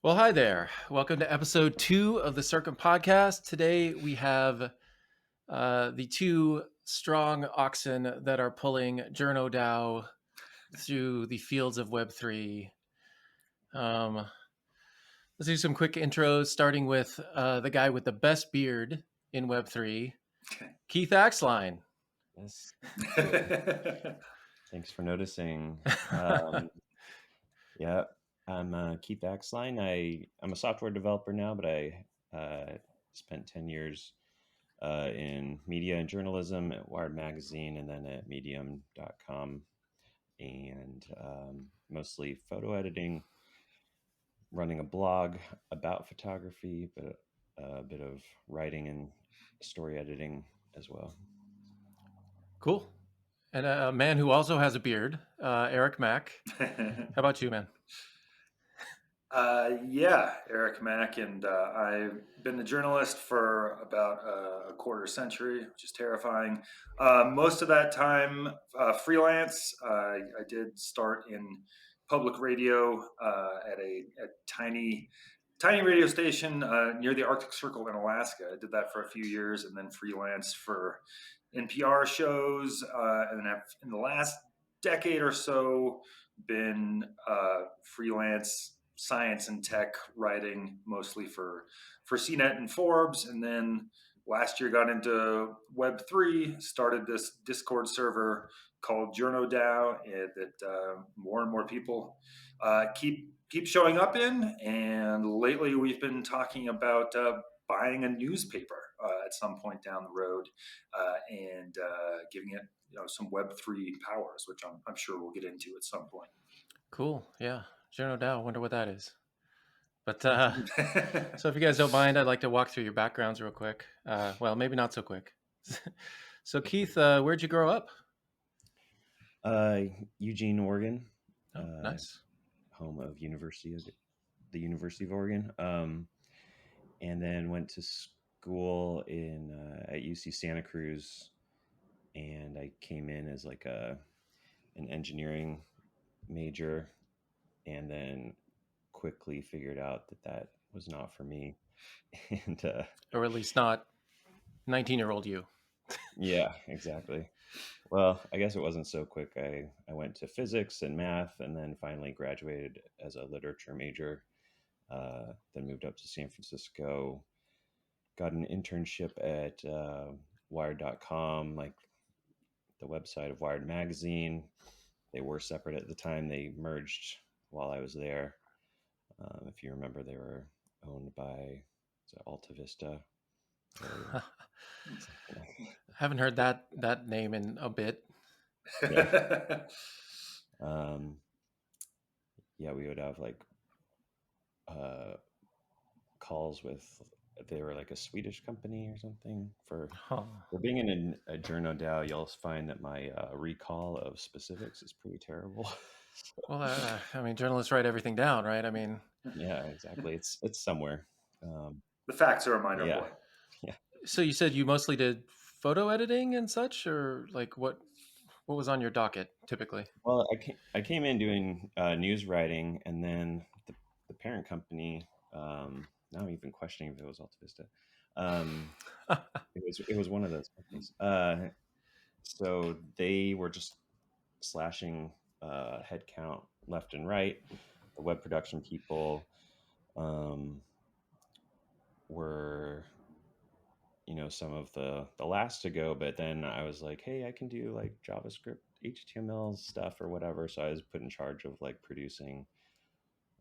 Well, hi there. Welcome to episode 2 of the Circum Podcast. Today we have the two strong oxen that are pulling JournoDAO through the fields of Web3. Let's do some quick intros, starting with the guy with the best beard in Web3, Okay. Keith Axline. Yes. Thanks for noticing. Yeah, I'm Keith Axline. I'm a software developer now, but I spent 10 years in media and journalism at Wired Magazine and then at medium.com, and mostly photo editing, running a blog about photography, but a bit of writing and story editing as well. Cool. And a man who also has a beard, Eric Mack. How about you, man? Eric Mack, and I've been a journalist for about a quarter century, which is terrifying. Most of that time freelance. I did start in public radio at a tiny radio station near the Arctic Circle in Alaska. I did that for a few years and then freelanced for NPR shows, and then in the last decade or so been freelance science and tech writing, mostly for CNET and Forbes, and then last year got into Web3, started this Discord server called JournoDAO that more and more people keep showing up in. And lately we've been talking about buying a newspaper at some point down the road and giving it some Web3 powers, which I'm sure we'll get into at some point. Cool. Yeah. JournoDAO. Wonder what that is. But so if you guys don't mind, I'd like to walk through your backgrounds real quick. Well, maybe not so quick. So Keith, where'd you grow up? Eugene, Oregon. Oh, nice. Home of the University of Oregon. And then went to school at UC Santa Cruz, and I came in as like an engineering major, and then quickly figured out that was not for me. And or at least not 19-year-old you. Yeah, exactly. Well, I guess it wasn't so quick. I went to physics and math, and then finally graduated as a literature major. Then moved up to San Francisco, got an internship at Wired.com, like the website of Wired Magazine. They were separate at the time. They merged while I was there. If you remember, they were owned by Alta Vista. Haven't heard that name in a bit. Yeah, we would have like calls with, they were like a Swedish company or something. For being in a JournoDAO, you'll find that my recall of specifics is pretty terrible. Well, I mean, journalists write everything down, right? I mean, yeah, exactly. It's somewhere. The facts are a minor point. Yeah. So you said you mostly did photo editing and such, or like what was on your docket typically? Well, I came in doing news writing, and then the parent company. Now I'm even questioning if it was Alta Vista. It was one of those companies. So they were just slashing headcount left and right. The web production people were, some of the last to go. But then I was like, hey, I can do like JavaScript, HTML stuff or whatever. So I was put in charge of like producing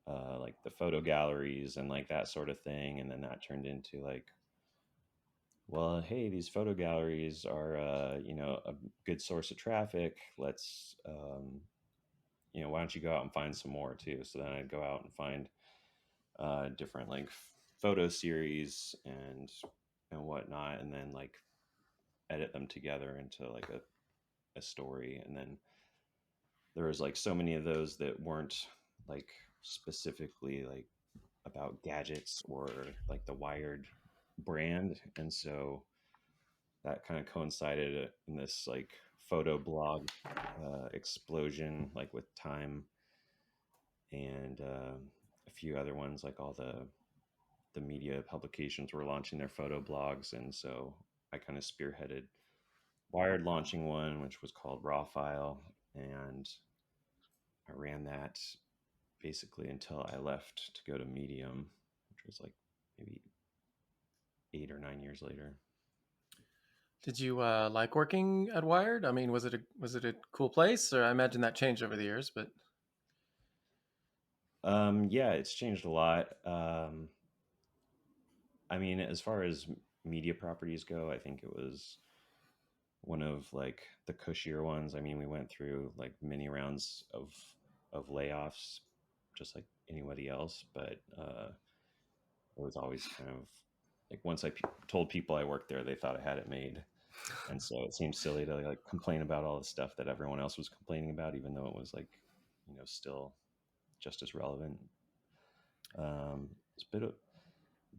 like the photo galleries and like that sort of thing. And then that turned into like, well, hey, these photo galleries are, a good source of traffic. Let's, why don't you go out and find some more too? So then I'd go out and find different like photo series and whatnot, and then like edit them together into like a story. And then there was like so many of those that weren't like specifically like about gadgets or like the Wired brand, and so that kind of coincided in this like photo blog explosion, like with time. And few other ones, like all the media publications were launching their photo blogs, and so I kind of spearheaded Wired launching one, which was called Raw File, and I ran that basically until I left to go to Medium, which was like maybe 8 or 9 years later. Did you like working at Wired? I mean, was it a cool place? Or I imagine that changed over the years, but Yeah, it's changed a lot. I mean, as far as media properties go, I think it was one of like the cushier ones. I mean, we went through like many rounds of layoffs, just like anybody else, but it was always kind of like once I told people I worked there, they thought I had it made, and so it seemed silly to like complain about all the stuff that everyone else was complaining about, even though it was like, still just as relevant. It's a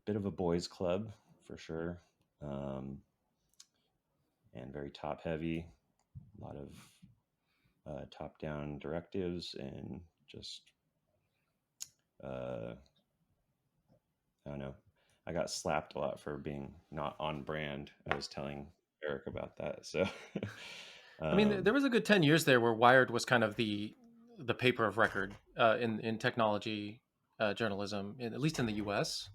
bit of a boys' club for sure, and very top heavy. A lot of top down directives and just I don't know. I got slapped a lot for being not on brand. I was telling Eric about that. So, I mean, there was a good 10 years there where Wired was kind of the paper of record in technology journalism, at least in the U.S.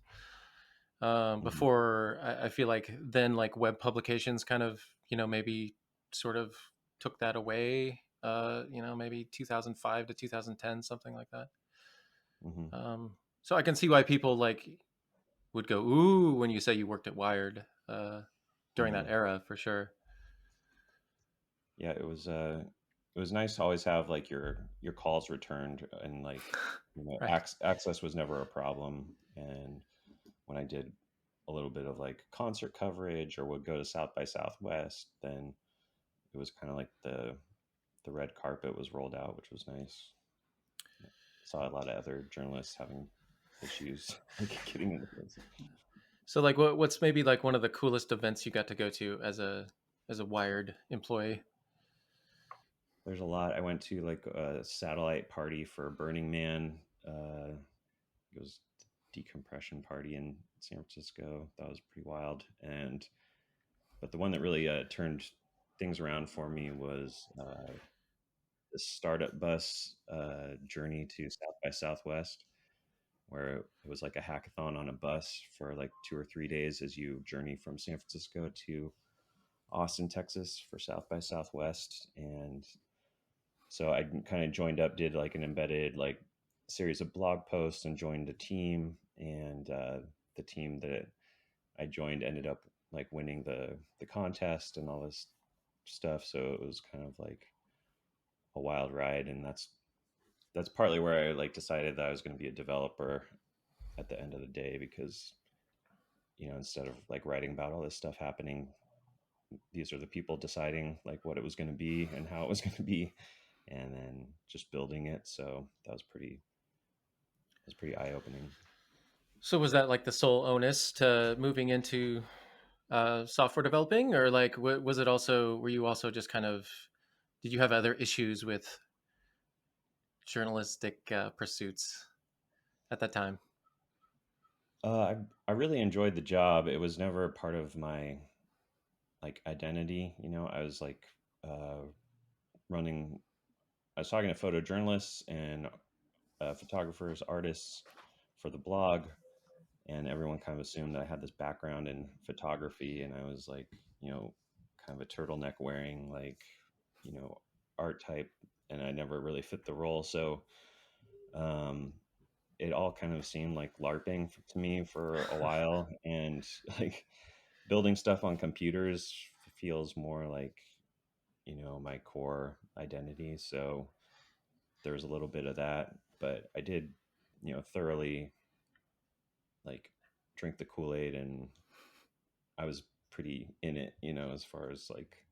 mhm, Before I feel like then like web publications kind of maybe sort of took that away. Maybe 2005 to 2010, something like that. mhm. So I can see why people like would go ooh when you say you worked at Wired during that Mhm. era for sure. Yeah, it was nice to always have like your calls returned, and like Right. access was never a problem. And when I did a little bit of like concert coverage or would go to South by Southwest, then it was kind of like the red carpet was rolled out, which was nice. Saw a lot of other journalists having issues like getting into this. So like what's maybe like one of the coolest events you got to go to as a Wired employee? There's a lot. I went to like a satellite party for Burning Man. It was decompression party in San Francisco. That was pretty wild. And but the one that really turned things around for me was the startup bus journey to South by Southwest, where it was like a hackathon on a bus for like 2 or 3 days as you journey from San Francisco to Austin, Texas for South by Southwest. And so I kind of joined up, did like an embedded like series of blog posts and joined a team. And the team that I joined ended up like winning the contest and all this stuff. So it was kind of like a wild ride. And that's partly where I like decided that I was going to be a developer at the end of the day, because instead of like writing about all this stuff happening, these are the people deciding like what it was going to be and how it was going to be, and then just building it. So that was pretty eye opening. So was that like the sole onus to moving into software developing, or like was it also were you also just kind of did you have other issues with journalistic pursuits at that time? I really enjoyed the job. It was never part of my like identity. I was like uh, running. I was talking to photojournalists and photographers, artists for the blog, and everyone kind of assumed that I had this background in photography, and I was like, kind of a turtleneck wearing like, you know, art type, and I never really fit the role. So um, it all kind of seemed like LARPing to me for a while, and like building stuff on computers feels more like my core identity. So there was a little bit of that, but I did thoroughly like drink the Kool-Aid, and I was pretty in it, as far as like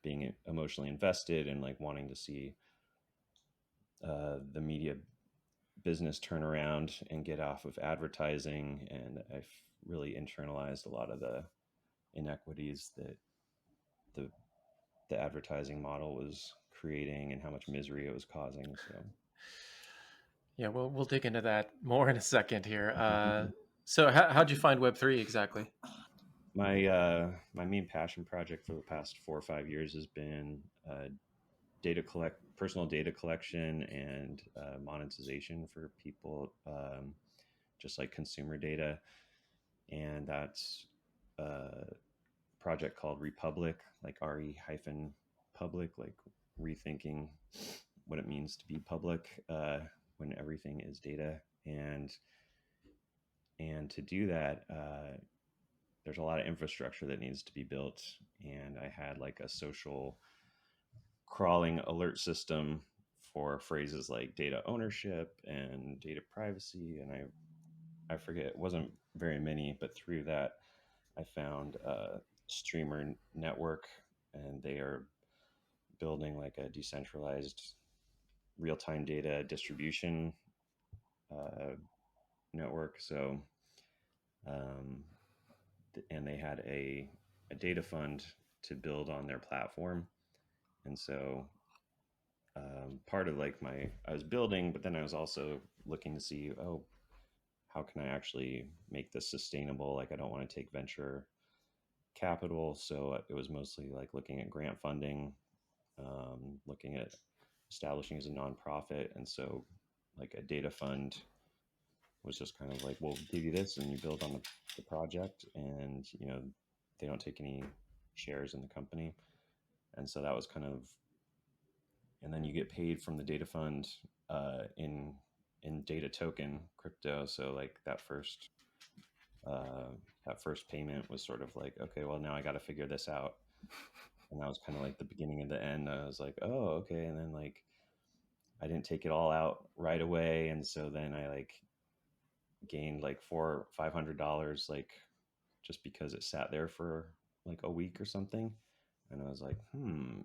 being emotionally invested and like wanting to see the media business turn around and get off of advertising. And I've really internalized a lot of the inequities that the the advertising model was creating and how much misery it was causing. So Yeah, we'll dig into that more in a second here. So how'd you find Web3 exactly? My main passion project for the past 4 or 5 years has been personal data collection and monetization for people, just like consumer data, and that's a project called Republic, like RE hyphen public, like rethinking what it means to be public when everything is data, and to do that. There's a lot of infrastructure that needs to be built, and I had like a social crawling alert system for phrases like data ownership and data privacy, and I forget, it wasn't very many, but through that I found a streamer network, and they are building like a decentralized real-time data distribution uh, network. So um, and they had a data fund to build on their platform. And so part of like I was building, but then I was also looking to see, oh, how can I actually make this sustainable? Like, I don't want to take venture capital. So it was mostly like looking at grant funding, looking at establishing as a nonprofit. And so like a data fund was just kind of like, we'll give you this and you build on the project, and they don't take any shares in the company. And so that was kind of, and then you get paid from the data fund in data token crypto. So like that first payment was sort of like, okay, well, now I got to figure this out. And that was kind of like the beginning of the end. I was like, oh, okay. And then like I didn't take it all out right away, and so then I like gained like $400-500 like just because it sat there for like a week or something. And I was like,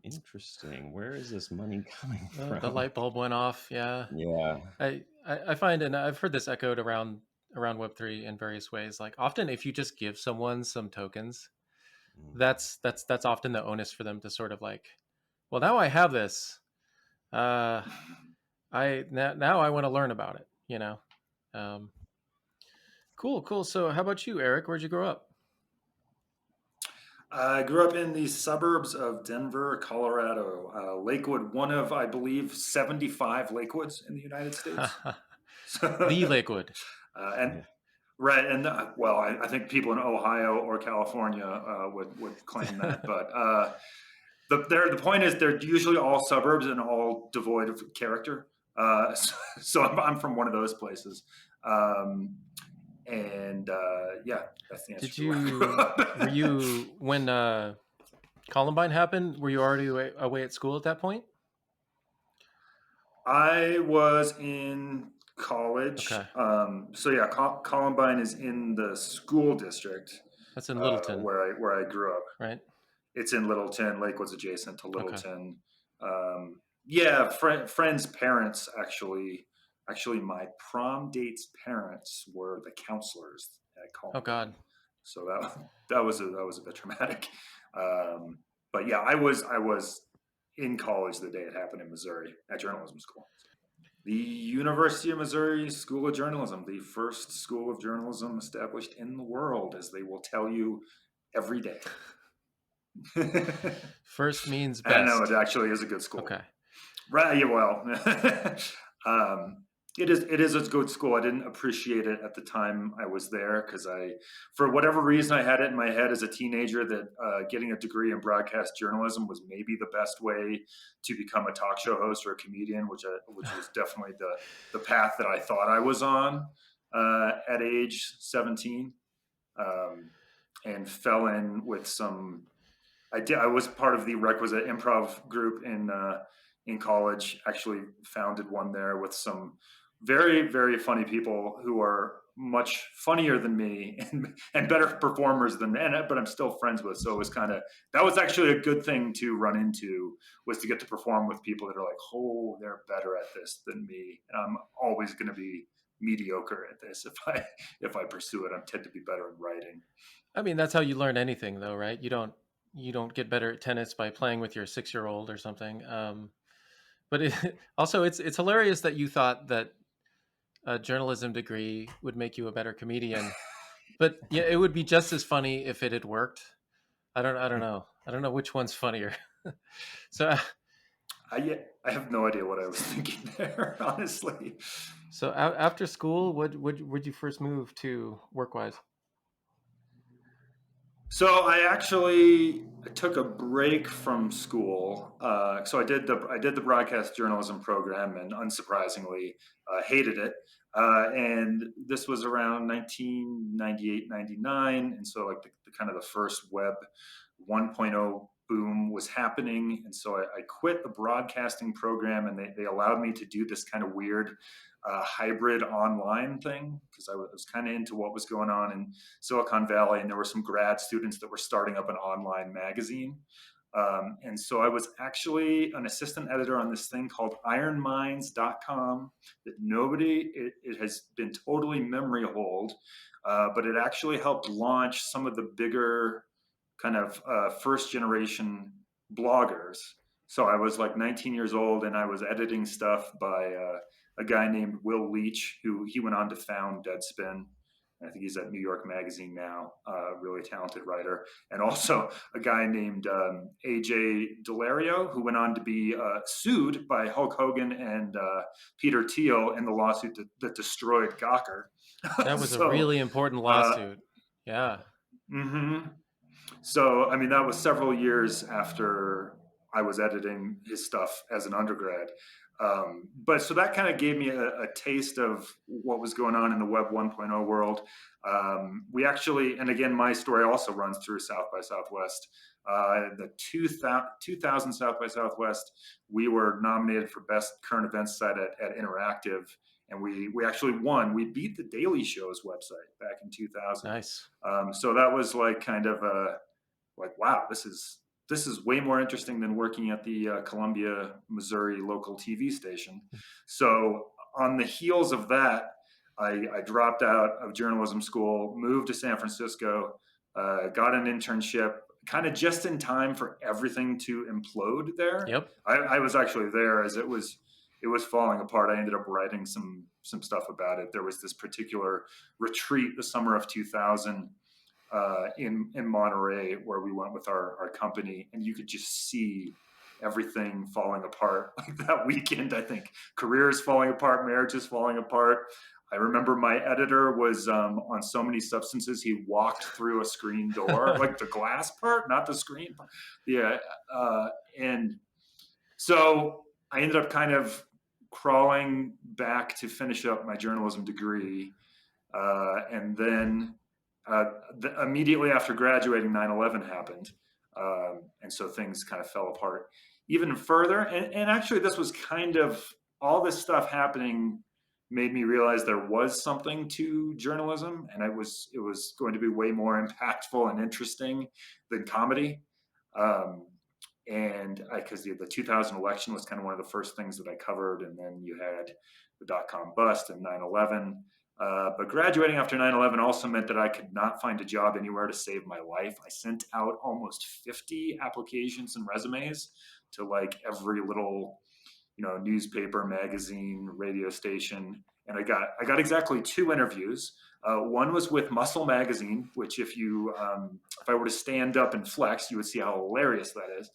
interesting. Where is this money coming The from? light bulb went off. Yeah, Yeah. I find, and I've heard this echoed around Web3 in various ways. Like often, if you just give someone some tokens, Mm. that's often the onus for them to sort of like, well, now I have this. Uh, now I want to learn about it. Um, cool. So how about you, Eric? Where'd you grow up? I grew up in the suburbs of Denver, Colorado. Lakewood, one of, I believe, 75 Lakewoods in the United States. The So, Lakewood. and Yeah. right, and well, I think people in Ohio or California would claim that, but the point is they're usually all suburbs and all devoid of character. So I'm from one of those places, and yeah, that's the answer Did to where I grew you were up. you when Columbine happened? Were you already away at school at that point? I was in college. Okay, So yeah, Columbine is in the school district that's in Littleton, where I grew up. right? It's in Littleton. Lakewood's adjacent to Okay. Littleton. Yeah, friends' parents actually my prom date's parents were the counselors at Oh God. Columbine. So that was a bit traumatic. Um, but yeah, I was in college the day it happened in Missouri at journalism school. The University of Missouri School of Journalism, the first school of journalism established in the world, as they will tell you every day. First means I know it best. actually is a good school. Okay. Right, yeah, well, um, it is a good school. I didn't appreciate it at the time I was there because for whatever reason, I had it in my head as a teenager that getting a degree in broadcast journalism was maybe the best way to become a talk show host or a comedian, which was definitely the path that I thought I was on at age 17, um, and fell in with some. I was part of the requisite improv group in college. Actually, founded one there with some very very funny people who are much funnier than me and better performers than me. But I'm still friends with. So it was that was actually a good thing to run into, was to get to perform with people that are like, oh, they're better at this than me, and I'm always going to be mediocre at this if I pursue it. I tend to be better in writing. I mean, that's how you learn anything, though, right? You don't get better at tennis by playing with your 6-year-old or something. But also, it's hilarious that you thought that a journalism degree would make you a better comedian. But yeah, it would be just as funny if it had worked. I don't know. I don't know which one's funnier. So I have no idea what I was thinking there, honestly. so after school, would you first move to work-wise? So I actually took a break from school. So I did the broadcast journalism program, and unsurprisingly, hated it. And this was around 1998, 99, and so like the kind of the first web 1.0 boom was happening, and so I quit the broadcasting program, and they allowed me to do this kind of weird hybrid online thing because I was kind of into what was going on in Silicon Valley, and there were some grad students that were starting up an online magazine. And so I was actually an assistant editor on this thing called ironminds.com that it has been totally memory hold, but it actually helped launch some of the bigger kind of first generation bloggers. So I was like 19 years old, and I was editing stuff by a guy named Will Leach, who he went on to found Deadspin. I think he's at New York Magazine now, really talented writer. And also a guy named AJ Delario, who went on to be sued by Hulk Hogan and Peter Thiel in the lawsuit that destroyed Gawker. That was a So, really important uh, lawsuit. Yeah. mm-hmm. So, I mean, that was several years after I was editing his stuff as an undergrad. But so that kind of gave me a taste of what was going on in the Web 1.0 world. We actually, and again, my story also runs through South by Southwest. The 2000 South by Southwest, we were nominated for Best Current Events Site at Interactive. And we actually won. We beat the Daily Show's website back in 2000. Nice. So that was like kind of like, wow, this is way more interesting than working at the Columbia, Missouri local TV station. So on the heels of that, I dropped out of journalism school, moved to San Francisco, got an internship, kind of just in time for everything to implode there. Yep. I was actually there as it was falling apart. I ended up writing some stuff about it. There was this particular retreat the summer of 2000 in Monterey where we went with our company, and you could just see everything falling apart like that weekend. I think careers falling apart, marriages falling apart. I remember my editor was on so many substances he walked through a screen door, like the glass part, not the screen part. Yeah, and so I ended up kind of crawling back to finish up my journalism degree, and then immediately after graduating, 9/11 happened, and so things kind of fell apart even further. And actually, this was kind of all this stuff happening made me realize there was something to journalism, and it was going to be way more impactful and interesting than comedy. And because the 2000 election was kind of one of the first things that I covered, and then you had the dot-com bust and 9/11. But graduating after 9/11 also meant that I could not find a job anywhere to save my life. I sent out almost 50 applications and resumes to like every little, newspaper, magazine, radio station, and I got exactly 2 interviews. One was with Muscle Magazine, which if I were to stand up and flex, you would see how hilarious that is.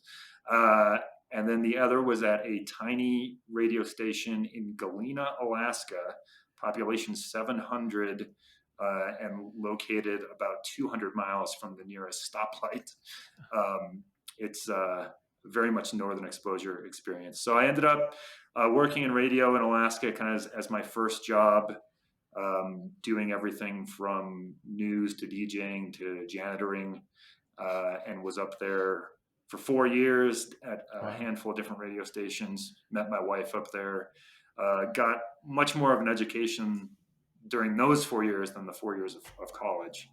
And then the other was at a tiny radio station in Galena, Alaska, population 700, and located about 200 miles from the nearest stoplight. It's very much northern exposure experience. So I ended up working in radio in Alaska kind of as my first job, doing everything from news to DJing to janitoring, and was up there for 4 years at a handful of different radio stations. Met my wife up there. Got much more of an education during those 4 years than the 4 years of college.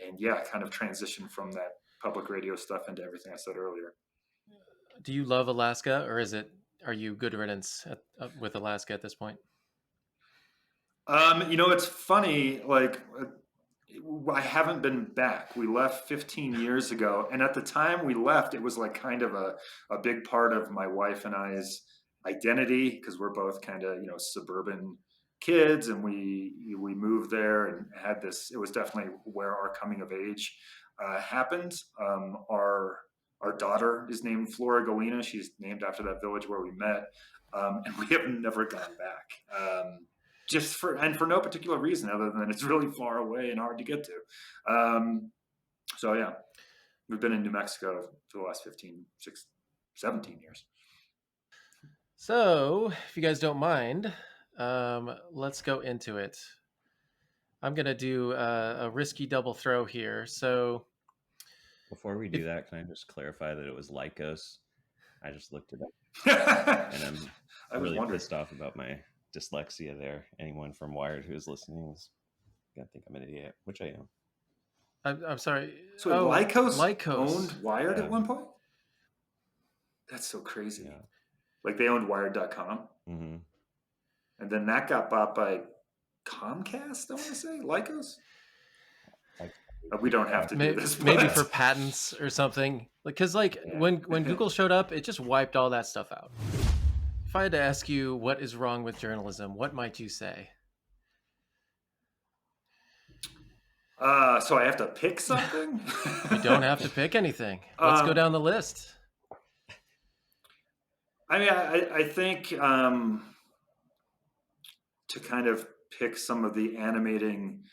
And yeah, kind of transitioned from that public radio stuff into everything I said earlier. Do you love Alaska, or are you good riddance with Alaska at this point? It's funny, like I haven't been back. We left 15 years ago, and at the time we left, it was like kind of a big part of my wife and I's identity, because we're both kind of, suburban kids, and we moved there and had this. It was definitely where our coming of age happened. Our daughter is named Flora Galena. She's named after that village where we met, and we have never gone back. Just for no particular reason other than it's really far away and hard to get to. So yeah, we've been in New Mexico for the last 17 years. So, if you guys don't mind, let's go into it. I'm going to do a risky double throw here. So, Before we do that, can I just clarify that it was Lycos? I just looked it up, and I'm really pissed off about my dyslexia there. Anyone from Wired who's listening is gonna think I'm an idiot, which I am. I'm sorry. So Lycos owned Wired at one point? That's so crazy. Yeah. Like they owned Wired.com. Mm-hmm. And then that got bought by Comcast, I want to say? Lycos? We don't have to do this. Maybe for patents or something. Because when Google showed up, it just wiped all that stuff out. If I had to ask you what is wrong with journalism, what might you say? So I have to pick something? You don't have to pick anything. Let's go down the list. I mean, I think to kind of pick some of the animating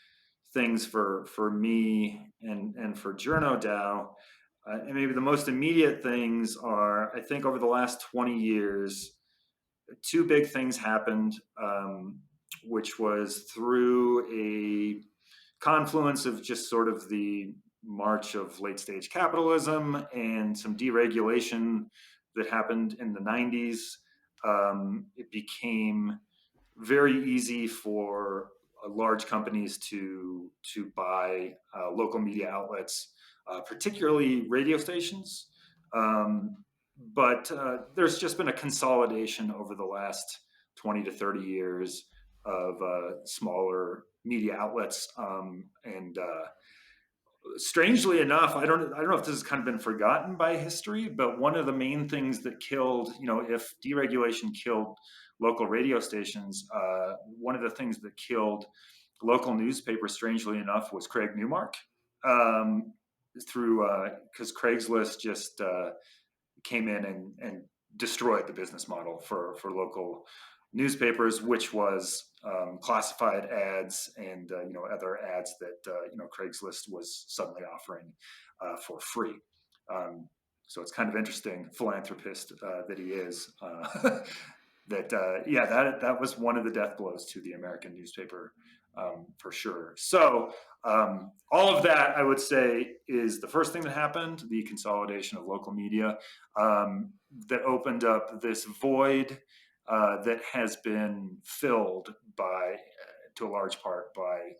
things for me and for JournoDAO, and maybe the most immediate things are, I think over the last 20 years, two big things happened, which was through a confluence of just sort of the march of late stage capitalism and some deregulation that happened in the 90s. It became very easy for large companies to buy local media outlets, particularly radio stations. But there's just been a consolidation over the last 20 to 30 years of smaller media outlets, and strangely enough, I don't know if this has kind of been forgotten by history, but one of the main things that killed, if deregulation killed local radio stations, one of the things that killed local newspapers, strangely enough, was Craig Newmark, because Craigslist just came in and destroyed the business model for local newspapers, which was classified ads and other ads that Craigslist was suddenly offering for free. So it's kind of interesting, philanthropist that he is. That was one of the death blows to the American newspaper, for sure. So all of that, I would say, is the first thing that happened, the consolidation of local media, that opened up this void that has been filled to a large part by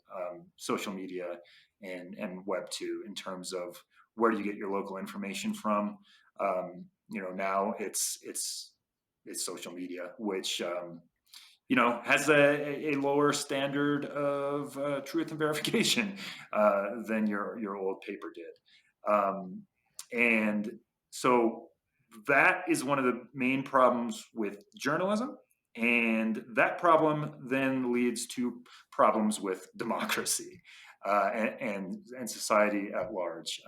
social media and Web2 in terms of where do you get your local information from. Now it's social media, which has a lower standard of truth and verification than your old paper did, and so that is one of the main problems with journalism, and that problem then leads to problems with democracy and society at large,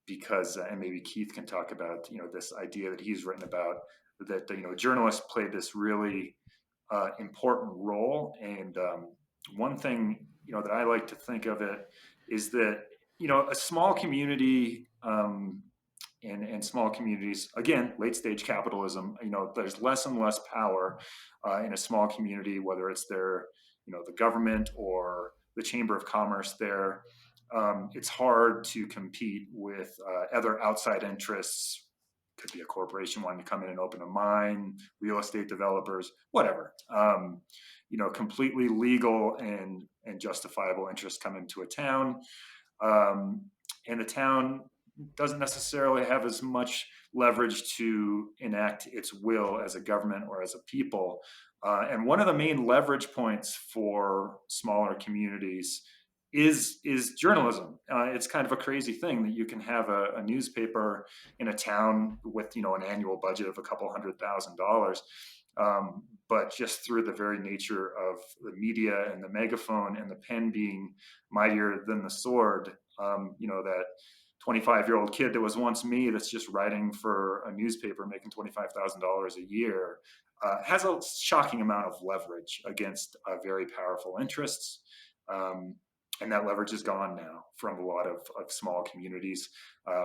because and maybe Keith can talk about this idea that he's written about, that journalists play this really important role. And one thing that I like to think of it is that a small community, and small communities, again, late stage capitalism, there's less and less power in a small community, whether it's the government or the Chamber of Commerce there. It's hard to compete with other outside interests. Could be a corporation wanting to come in and open a mine, real estate developers, whatever. Completely legal and justifiable interests come into a town, and the town doesn't necessarily have as much leverage to enact its will as a government or as a people. And one of the main leverage points for smaller communities is journalism. It's kind of a crazy thing that you can have a newspaper in a town with an annual budget of a couple $100,000, but just through the very nature of the media and the megaphone and the pen being mightier than the sword, that 25-year-old kid that was once me that's just writing for a newspaper making $25,000 a year has a shocking amount of leverage against very powerful interests. Um, and that leverage is gone now from a lot of small communities,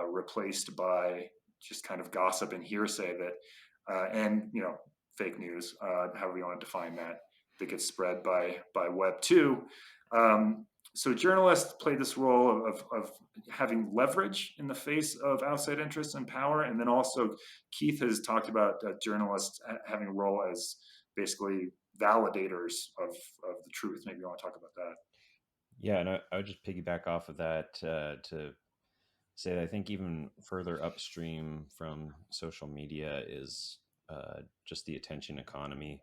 replaced by just kind of gossip and hearsay and fake news, however you want to define that gets spread by Web 2. So journalists play this role of having leverage in the face of outside interests and power, and then also Keith has talked about journalists having a role as basically validators of the truth. Maybe you want to talk about that. Yeah, and I would just piggyback off of that to say that I think even further upstream from social media is just the attention economy.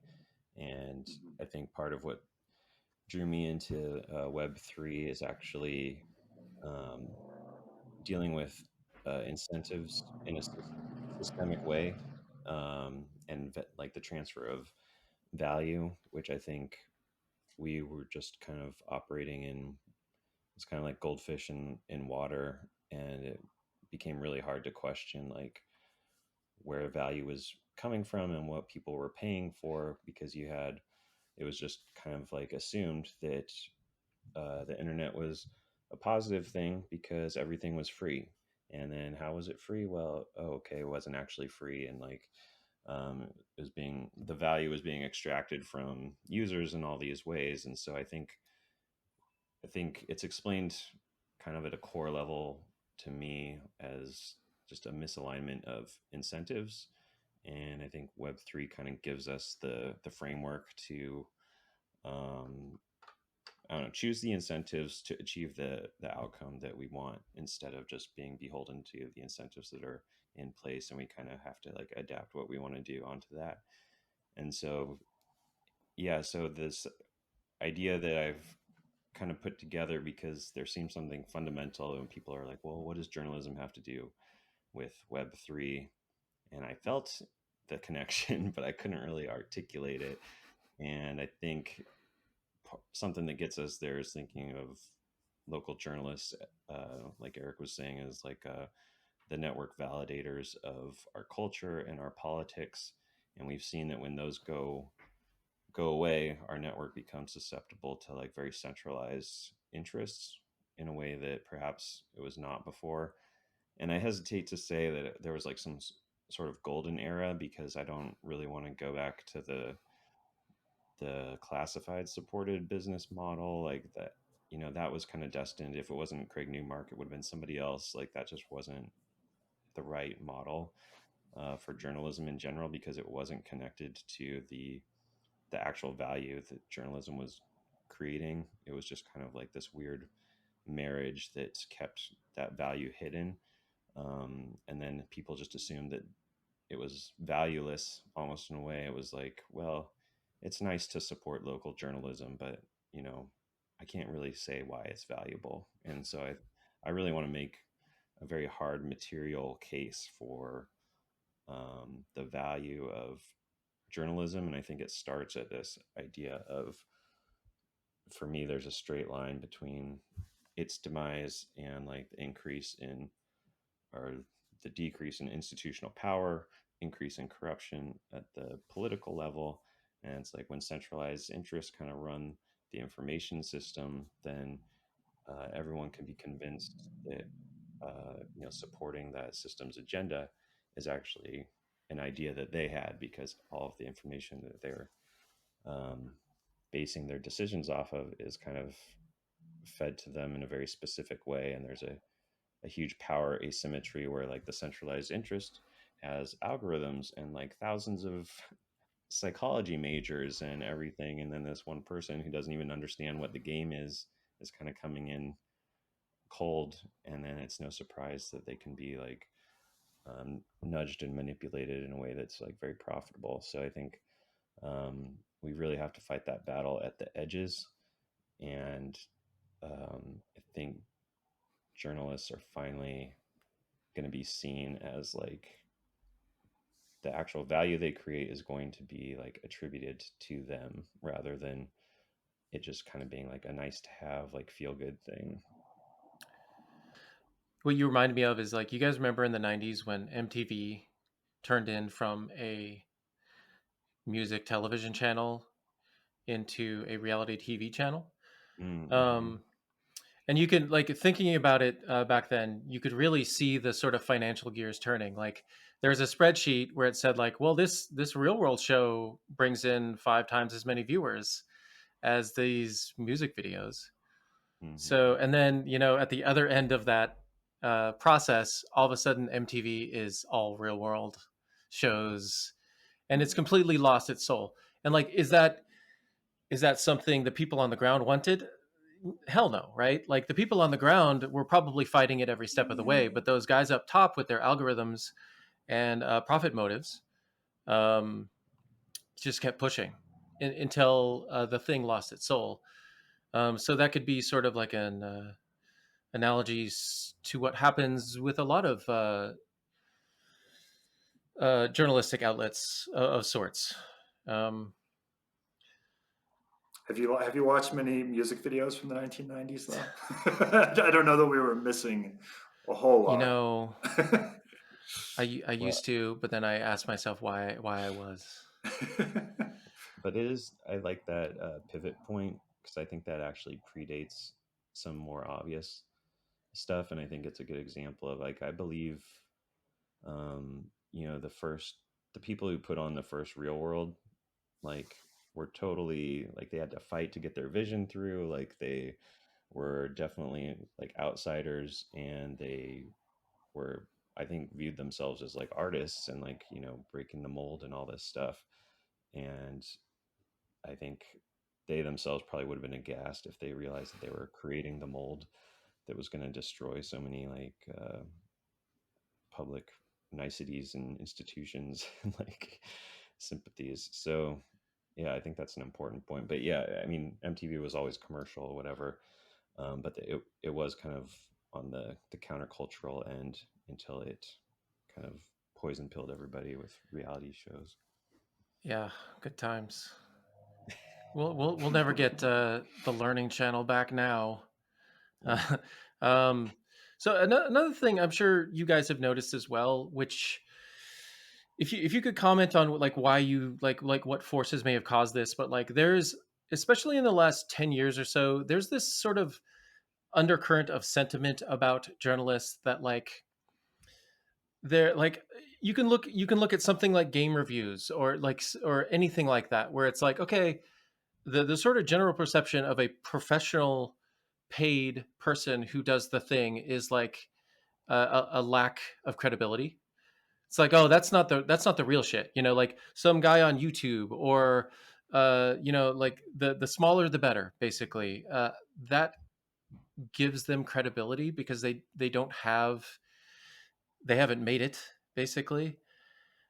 And I think part of what drew me into Web3 is actually um, dealing with incentives in a systemic way, and like the transfer of value, which I think we were just kind of operating in. It's kind of like goldfish in water, and it became really hard to question like where value was coming from and what people were paying for, because it was just kind of like assumed that the internet was a positive thing because everything was free. And then how was it free? Well, oh, okay, it wasn't actually free, and like the value was being extracted from users in all these ways. And so I think it's explained kind of at a core level to me as just a misalignment of incentives. And I think Web3 kind of gives us the framework to um, I don't know, choose the incentives to achieve the outcome that we want, instead of just being beholden to the incentives that are in place, and we kind of have to like adapt what we want to do onto that. And so yeah, so this idea that I've kind of put together, because there seems something fundamental and people are like, well, what does journalism have to do with Web3? And I felt the connection, but I couldn't really articulate it. And I think something that gets us there is thinking of local journalists, like Eric was saying, is like the network validators of our culture and our politics. And we've seen that when those go away, our network becomes susceptible to like very centralized interests in a way that perhaps it was not before. And I hesitate to say that there was like some sort of golden era, because I don't really want to go back to the classified supported business model like that. That was kind of destined. If it wasn't Craig Newmark, it would have been somebody else. Like that just wasn't the right model for journalism in general, because it wasn't connected to the actual value that journalism was creating. It was just kind of like this weird marriage that kept that value hidden. And then people just assumed that it was valueless, almost in a way. It was like, well, it's nice to support local journalism, but you know, I can't really say why it's valuable. And so I really want to make a very hard material case for the value of journalism. And I think it starts at this idea of, for me, there's a straight line between its demise and like the increase in, or the decrease in institutional power, increase in corruption at the political level. And it's like when centralized interests kind of run the information system, then everyone can be convinced that supporting that system's agenda is actually an idea that they had, because all of the information that they're um, basing their decisions off of is kind of fed to them in a very specific way. And there's a huge power asymmetry where like the centralized interest has algorithms and like thousands of psychology majors and everything, and then this one person who doesn't even understand what the game is kind of coming in cold. And then it's no surprise that they can be like nudged and manipulated in a way that's like very profitable. So I think we really have to fight that battle at the edges. And I think journalists are finally going to be seen as like the actual value they create is going to be like attributed to them rather than it just kind of being like a nice to have, like feel good thing. What you reminded me of is like, you guys remember in the 90s when MTV turned in from a music television channel into a reality TV channel? Mm-hmm. Um, and you can, like, thinking about it back then, you could really see the sort of financial gears turning. Like, there's a spreadsheet where it said like, well, this real world show brings in 5 times as many viewers as these music videos. Mm-hmm. So, and then, at the other end of that process, all of a sudden MTV is all real world shows, and it's completely lost its soul. And like, is that something the people on the ground wanted? Hell no, right? Like, the people on the ground were probably fighting it every step of the way, but those guys up top with their algorithms and profit motives um, just kept pushing until the thing lost its soul. So that could be sort of like an analogy to what happens with a lot of journalistic outlets of sorts. Um, Have you watched many music videos from the 1990s though? I don't know that we were missing a whole you lot. know, I Well, used to, but then I asked myself why I was. but it is, I like that pivot point because I think that actually predates some more obvious stuff. And I think it's a good example of like, I believe, the people who put on the first real world, like, were totally like they had to fight to get their vision through. Like, they were definitely like outsiders and they were, I think, viewed themselves as like artists and like, breaking the mold and all this stuff. And I think they themselves probably would have been aghast if they realized that they were creating the mold that was going to destroy so many like public niceties and institutions and like sympathies. So yeah, I think that's an important point. But yeah, I mean, MTV was always commercial or whatever, but it was kind of on the countercultural end until it kind of poison pilled everybody with reality shows. Yeah, good times. We'll never get the Learning Channel back now. Yeah. Um, so another thing I'm sure you guys have noticed as well, which, if you could comment on like why you like what forces may have caused this, but like, there's, especially in the last 10 years or so, there's this sort of undercurrent of sentiment about journalists that like, they're like, you can look at something like game reviews or like or anything like that, where it's like, okay, the sort of general perception of a professional paid person who does the thing is like a lack of credibility. It's like, oh, that's not the real shit, like some guy on YouTube, or like the smaller the better, basically. That gives them credibility because they haven't made it, basically.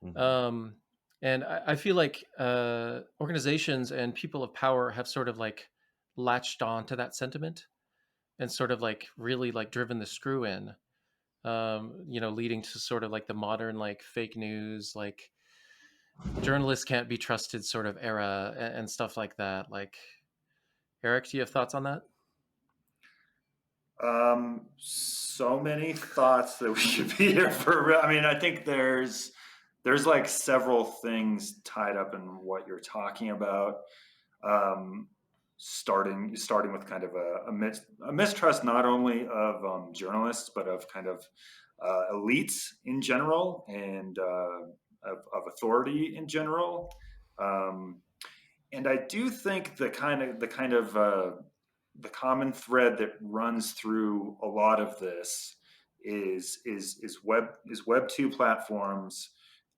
Hmm. um and I feel like organizations and people of power have sort of like latched on to that sentiment and sort of like really like driven the screw in, leading to sort of like the modern like fake news, like journalists can't be trusted sort of era, and stuff like that. Like, Eric, do you have thoughts on that? So many thoughts that we could be here for. I mean, I think there's like several things tied up in what you're talking about. Um, starting with kind of a mistrust not only of journalists but of kind of elites in general and of authority in general. Um, and I do think the common thread that runs through a lot of this is Web 2 platforms,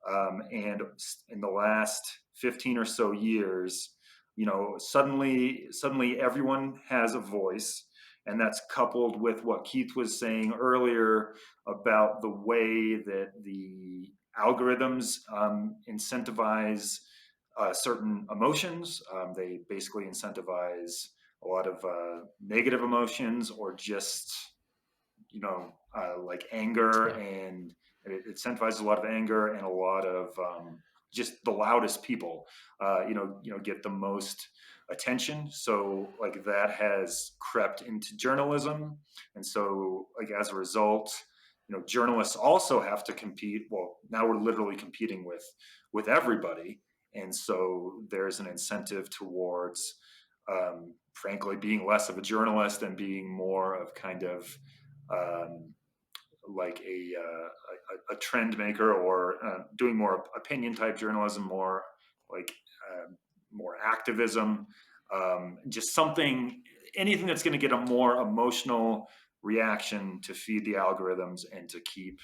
and in the last 15 or so years, suddenly everyone has a voice, and that's coupled with what Keith was saying earlier about the way that the algorithms incentivize certain emotions. They basically incentivize a lot of negative emotions, or just like anger, Yeah. and it incentivizes a lot of anger, and a lot of just the loudest people get the most attention. So like that has crept into journalism, and so like as a result, journalists also have to compete. Well, now we're literally competing with everybody, and so there's an incentive towards frankly being less of a journalist and being more of kind of um, like a trend maker, or doing more opinion type journalism, more like more activism, just something, anything that's going to get a more emotional reaction to feed the algorithms and to keep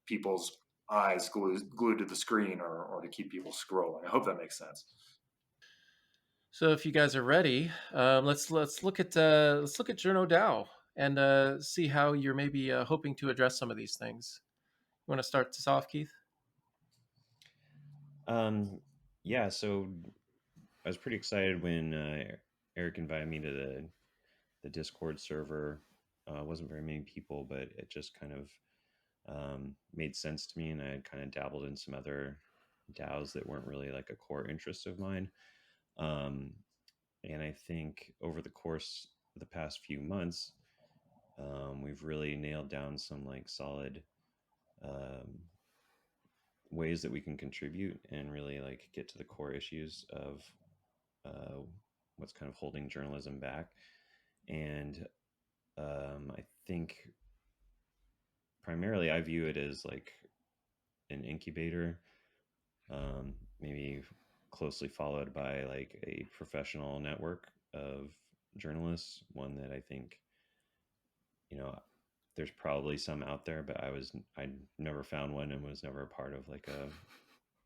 people's eyes glued to the screen, or to keep people scrolling. I hope that makes sense. So if you guys are ready, let's look at JournoDAO and see how you're maybe hoping to address some of these things. You want to start this off, Keith? Yeah, so I was pretty excited when Eric invited me to the Discord server. Wasn't very many people, but it just kind of made sense to me, and I had kind of dabbled in some other DAOs that weren't really like a core interest of mine. And I think over the course of the past few months, we've really nailed down some like solid um, ways that we can contribute and really like get to the core issues of uh, what's kind of holding journalism back. And I think primarily I view it as like an incubator, maybe closely followed by like a professional network of journalists. One that I think, you know, there's probably some out there, but I never found one and was never a part of like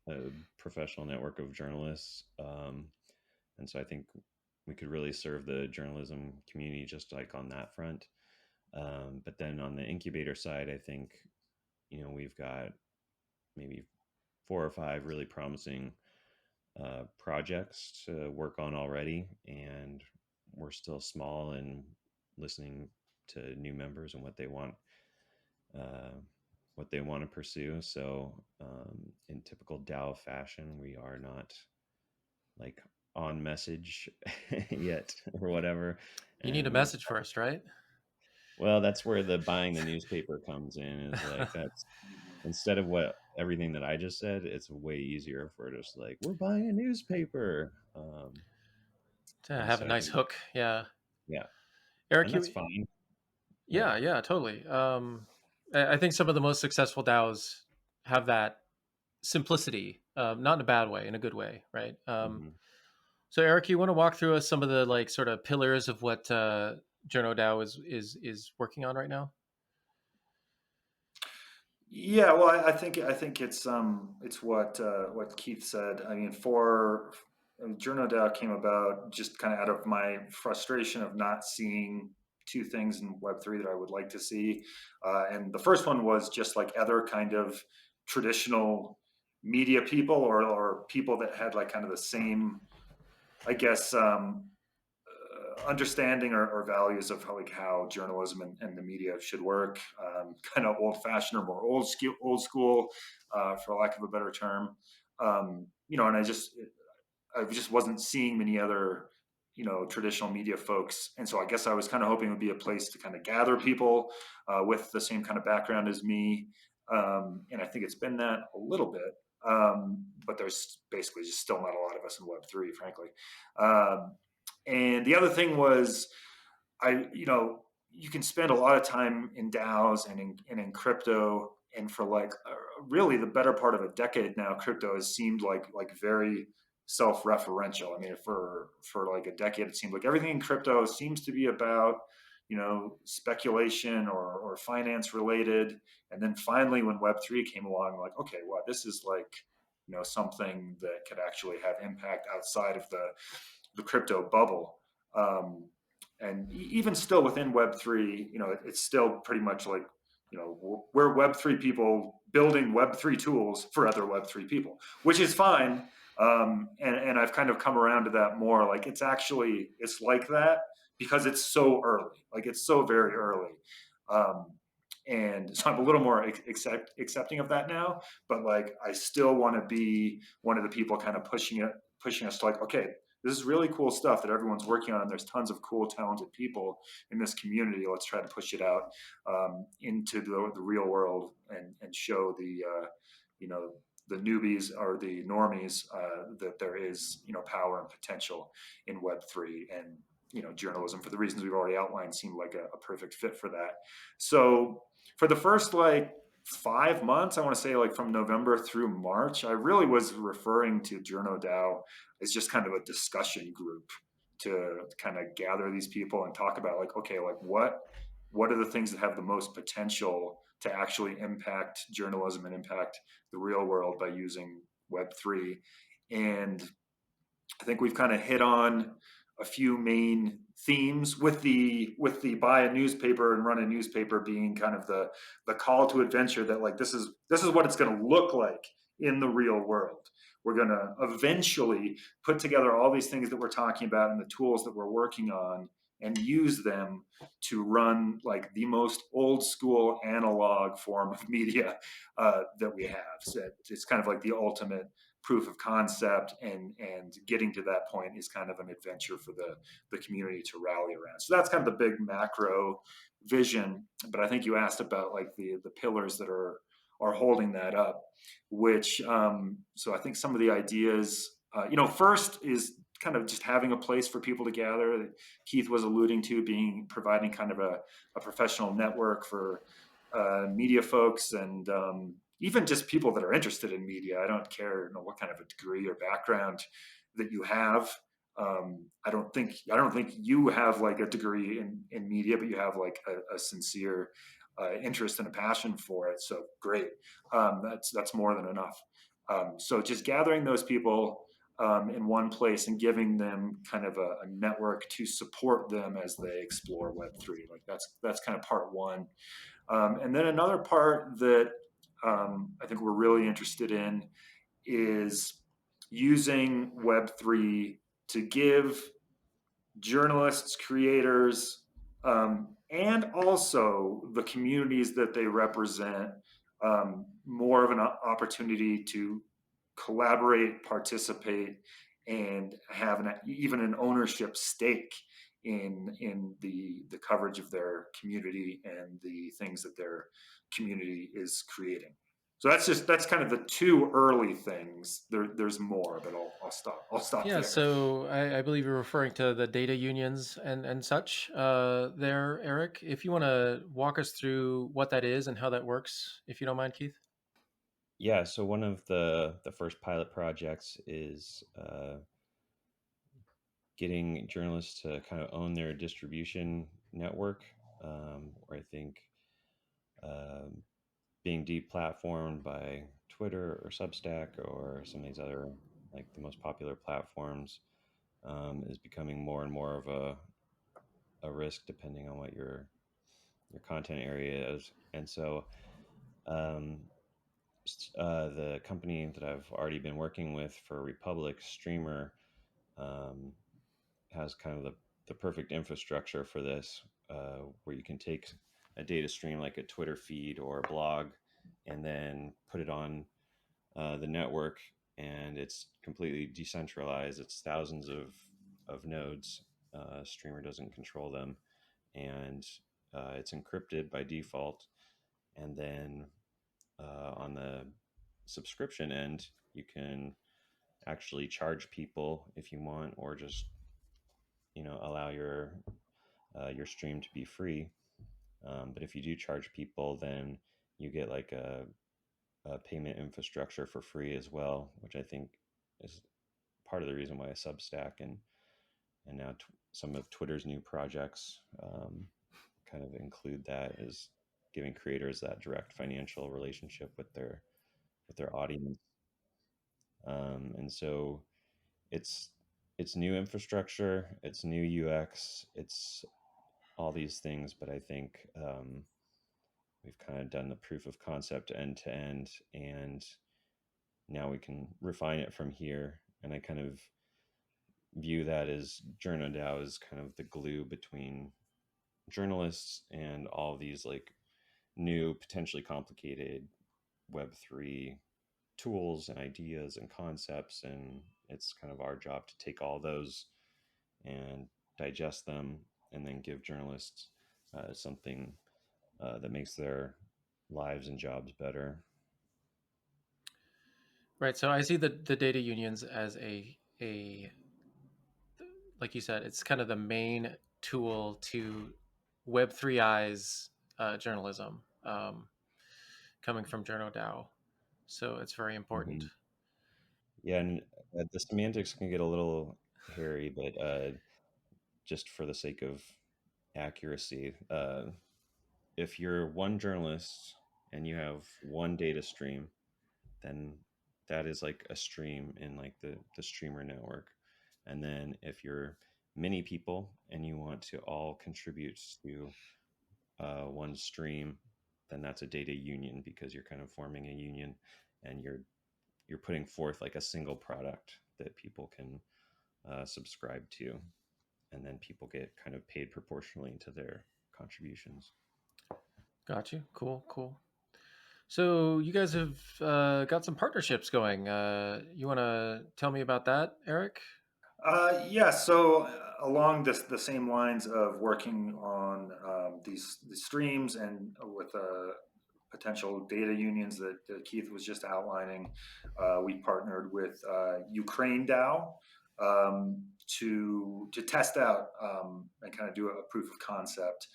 a professional network of journalists. And so I think we could really serve the journalism community just like on that front. But then on the incubator side, I think, we've got maybe 4 or 5 really promising projects to work on already. And we're still small and listening to new members and uh, what they want to pursue. So in typical DAO fashion, we are not like on message yet or whatever. You need a And message first, right? well, that's where the buying the newspaper comes in, is like that's Mhm. instead of what everything that I just said, it's way easier for just like, we're buying a newspaper. To And have a so I nice think, hook, yeah. yeah, Eric, and you, that's fine. Yeah. yeah, yeah, totally. I think some of the most successful DAOs have that simplicity, not in a bad way, in a good way, right? Hmm. So Eric, you want to walk through us some of the like sort of pillars of what JournoDAO is working on right now? Yeah, well, I think it's what Keith said. I mean, for JournoDAO came about just kind of out of my frustration of not seeing two things in Web3 that I would like to see, and the first one was just like other kind of traditional media people, or people that had like kind of the same, I guess, understanding, or values of how journalism and the media should work, kind of old fashioned, or more old school, for lack of a better term. And I just wasn't seeing many other, traditional media folks. And so I guess I was kind of hoping it would be a place to kind of gather people with the same kind of background as me. And I think it's been that a little bit. But there's basically just still not a lot of us in Web3, frankly. Um, and the other thing was, you can spend a lot of time in DAOs and in crypto, and for like really the better part of a decade now, crypto has seemed like very self-referential. I mean, for like a decade, it seemed like everything in crypto seems to be about speculation or finance related. And then finally, when Web3 came along, like, okay, well, this is like something that could actually have impact outside of the crypto bubble. Um, and even still within Web3, it's still pretty much like, we're Web3 people building Web3 tools for other Web3 people, which is fine. And I've kind of come around to that more. Like it's like that, because it's so early, like it's so very early. Um, and so I'm a little more accepting of that now, but like I still want to be one of the people kind of pushing us to like, okay, this is really cool stuff that everyone's working on. There's tons of cool, talented people in this community. Let's try to push it out into the real world and show the you know the newbies or the normies that there is power and potential in Web3, and journalism, for the reasons we've already outlined, seemed like a perfect fit for that. So for the first like 5 months, I want to say like from November through March, I really was referring to JournoDAO as just kind of a discussion group to kind of gather these people and talk about like, okay, like what are the things that have the most potential to actually impact journalism and impact the real world by using Web3. And I think we've kind of hit on a few main themes with the buy a newspaper and run a newspaper being kind of the call to adventure, that like this is what it's going to look like in the real world. We're going to eventually put together all these things that we're talking about and the tools that we're working on and use them to run like the most old school analog form of media that we have. So it's kind of like the ultimate proof of concept, and getting to that point is kind of an adventure for the community to rally around. So that's kind of the big macro vision. But I think you asked about like the pillars that are holding that up, which so I think some of the ideas, first is kind of just having a place for people to gather. Keith was alluding to providing kind of a professional network for media folks, and even just people that are interested in media. I don't care what kind of a degree or background that you have. I don't think you have like a degree in media, but you have like a sincere interest and a passion for it. So great. That's more than enough. So just gathering those people in one place and giving them kind of a network to support them as they explore Web3. Like that's kind of part one. And then another part that I think we're really interested in is using Web3 to give journalists, creators, and also the communities that they represent more of an opportunity to collaborate, participate, and have even an ownership stake in the coverage of their community and the things that their community is creating. So that's kind of the two early things. There's more, but I'll stop Yeah, there. so I believe you're referring to the data unions and such there, Eric. If you want to walk us through what that is and how that works, if you don't mind, Keith. Yeah, so one of the first pilot projects is getting journalists to kind of own their distribution network, or I think um, being deplatformed by Twitter or Substack or some of these other, like the most popular platforms, is becoming more and more of a risk depending on what your content area is. And so um, the company that I've already been working with for Republic, Streamer, um, has kind of the perfect infrastructure for this, where you can take a data stream like a Twitter feed or a blog and then put it on the network, and it's completely decentralized. It's thousands of nodes. Streamer doesn't control them, and it's encrypted by default. And then on the subscription end, you can actually charge people if you want, or just allow your stream to be free. But if you do charge people, then you get like a payment infrastructure for free as well, which I think is part of the reason why Substack and now some of Twitter's new projects kind of include that, is giving creators that direct financial relationship with their audience. And so it's new infrastructure, it's new UX, it's all these things, but I think we've kind of done the proof of concept end to end, and now we can refine it from here. And I kind of view that as JournoDAO is kind of the glue between journalists and all these like new, potentially complicated Web3 tools and ideas and concepts. And it's kind of our job to take all those and digest them and then give journalists something that makes their lives and jobs better. Right. So I see the data unions as a like you said, it's kind of the main tool to Web3 eyes journalism coming from JournoDAO. So it's very important. Mm-hmm. Yeah, and the semantics can get a little hairy, but just for the sake of accuracy, if you're one journalist and you have one data stream, then that is like a stream in like the streamer network. And then if you're many people and you want to all contribute to one stream, then that's a data union because you're kind of forming a union and you're putting forth like a single product that people can subscribe to, and then people get kind of paid proportionally to their contributions. Got you. Cool. Cool. So you guys have got some partnerships going. You want to tell me about that, Eric? Yeah, so along the same lines of working on these streams and with potential data unions that Keith was just outlining, we partnered with Ukraine DAO to test out and kind of do a proof of concept.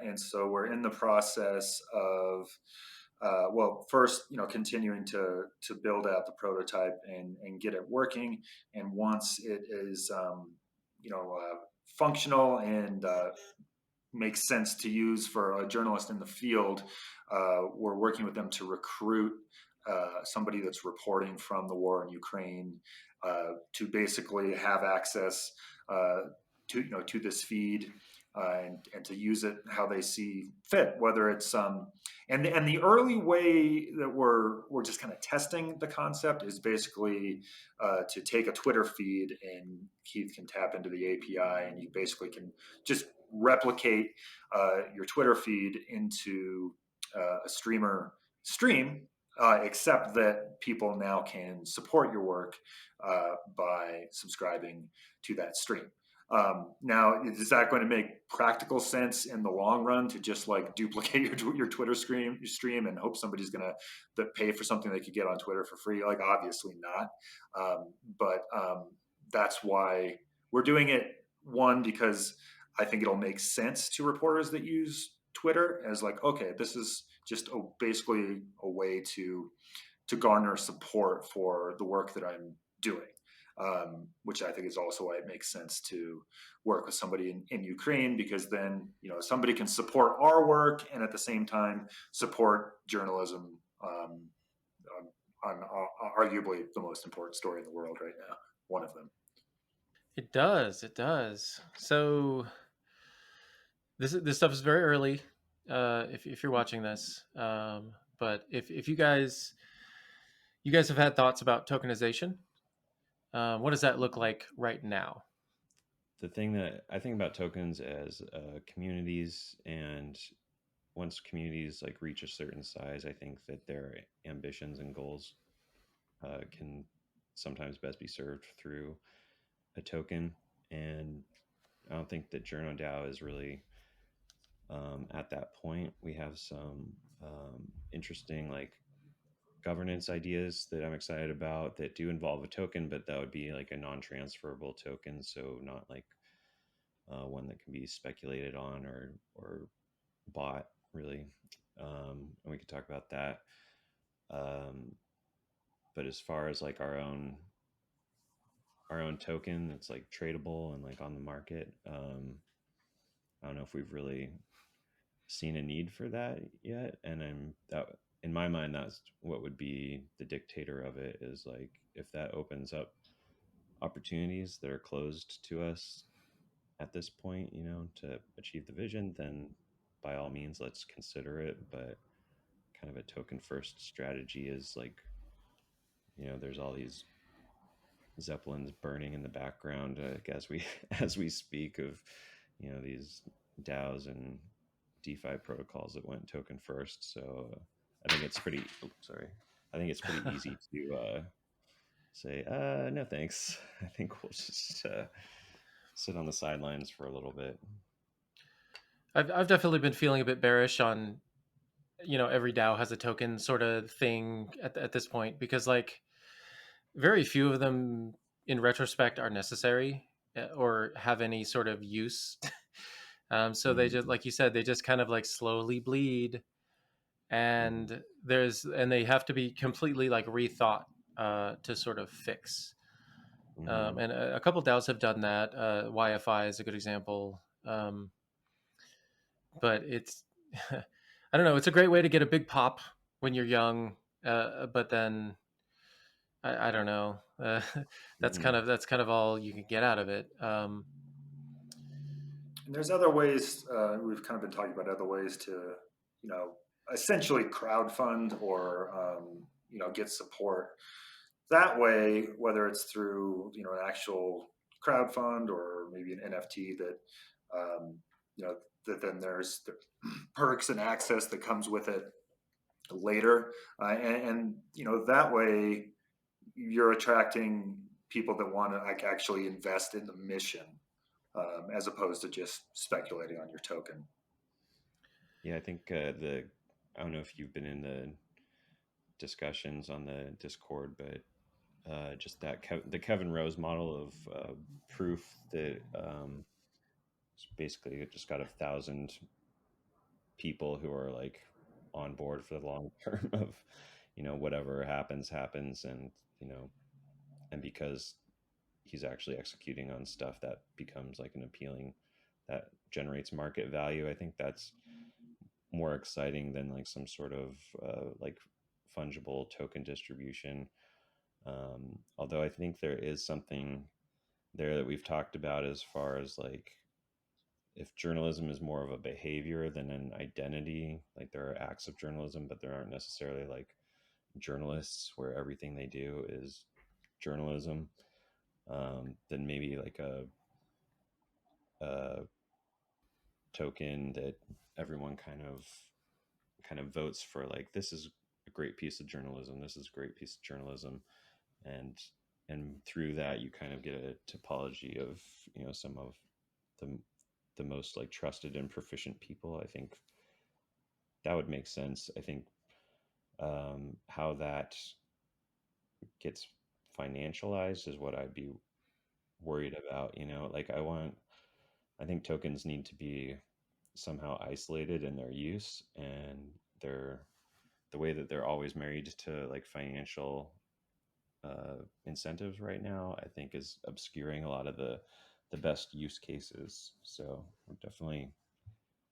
And so we're in the process of well, first, continuing to build out the prototype and get it working. And once it is, functional and makes sense to use for a journalist in the field, we're working with them to recruit somebody that's reporting from the war in Ukraine to basically have access to this feed and to use it how they see fit, whether it's and the early way that we're just kind of testing the concept is basically to take a Twitter feed, and Keith can tap into the API and you basically can just replicate your Twitter feed into a streamer stream, except that people now can support your work by subscribing to that stream. Now, is that going to make practical sense in the long run to just like duplicate your Twitter stream and hope somebody's going to pay for something they could get on Twitter for free? Like, obviously not. But that's why we're doing it. One, because I think it'll make sense to reporters that use Twitter as like, okay, this is just basically a way to garner support for the work that I'm doing. Which I think is also why it makes sense to work with somebody in Ukraine, because then somebody can support our work and at the same time support journalism on arguably the most important story in the world right now, one of them. It does. It does. So this stuff is very early. If you're watching this, but if you guys have had thoughts about tokenization, what does that look like right now? The thing that I think about tokens as communities, and once communities like reach a certain size, I think that their ambitions and goals can sometimes best be served through a token. And I don't think that JournoDAO is really at that point. We have some interesting like governance ideas that I'm excited about that do involve a token, but that would be like a non-transferable token, so not like one that can be speculated on or bought really. And we could talk about that. But as far as like our own token that's like tradable and like on the market, I don't know if we've really seen a need for that yet. And that in my mind, that's what would be the dictator of it, is like if that opens up opportunities that are closed to us at this point, to achieve the vision, then by all means, let's consider it. But kind of a token first strategy is like, there's all these zeppelins burning in the background as we speak of these DAOs and DeFi protocols that went token first. So I think it's pretty. Sorry, I think it's pretty easy to say no thanks. I think we'll just sit on the sidelines for a little bit. I've definitely been feeling a bit bearish on, every DAO has a token sort of thing at this point, because like very few of them in retrospect are necessary or have any sort of use. So they just, like you said, they just kind of like slowly bleed, and they have to be completely like rethought to sort of fix. And a couple DAOs have done that. YFI is a good example. But it's, I don't know, it's a great way to get a big pop when you're young. But then I don't know. That's kind of all you can get out of it. And there's other ways, we've kind of been talking about other ways to, essentially crowdfund or, get support that way, whether it's through, an actual crowdfund or maybe an NFT that, that then there's the perks and access that comes with it later. And, that way you're attracting people that want to like actually invest in the mission, as opposed to just speculating on your token. Yeah, I think I don't know if you've been in the discussions on the Discord, but just that the Kevin Rose model of proof that basically it just got 1,000 people who are like on board for the long term of whatever happens, and and because he's actually executing on stuff that becomes like an appealing, that generates market value. I think that's more exciting than like some sort of like fungible token distribution. Although I think there is something there that we've talked about as far as like if journalism is more of a behavior than an identity, like there are acts of journalism, but there aren't necessarily like journalists where everything they do is journalism, then maybe like a token that everyone kind of votes for, like this is a great piece of journalism, this is a great piece of journalism, and through that you kind of get a topology of some of the most like trusted and proficient people. I think that would make sense. I think how that gets financialized is what I'd be worried about. Like I think tokens need to be somehow isolated in their use, and the way that they're always married to like financial incentives right now, I think is obscuring a lot of the best use cases. So we're definitely,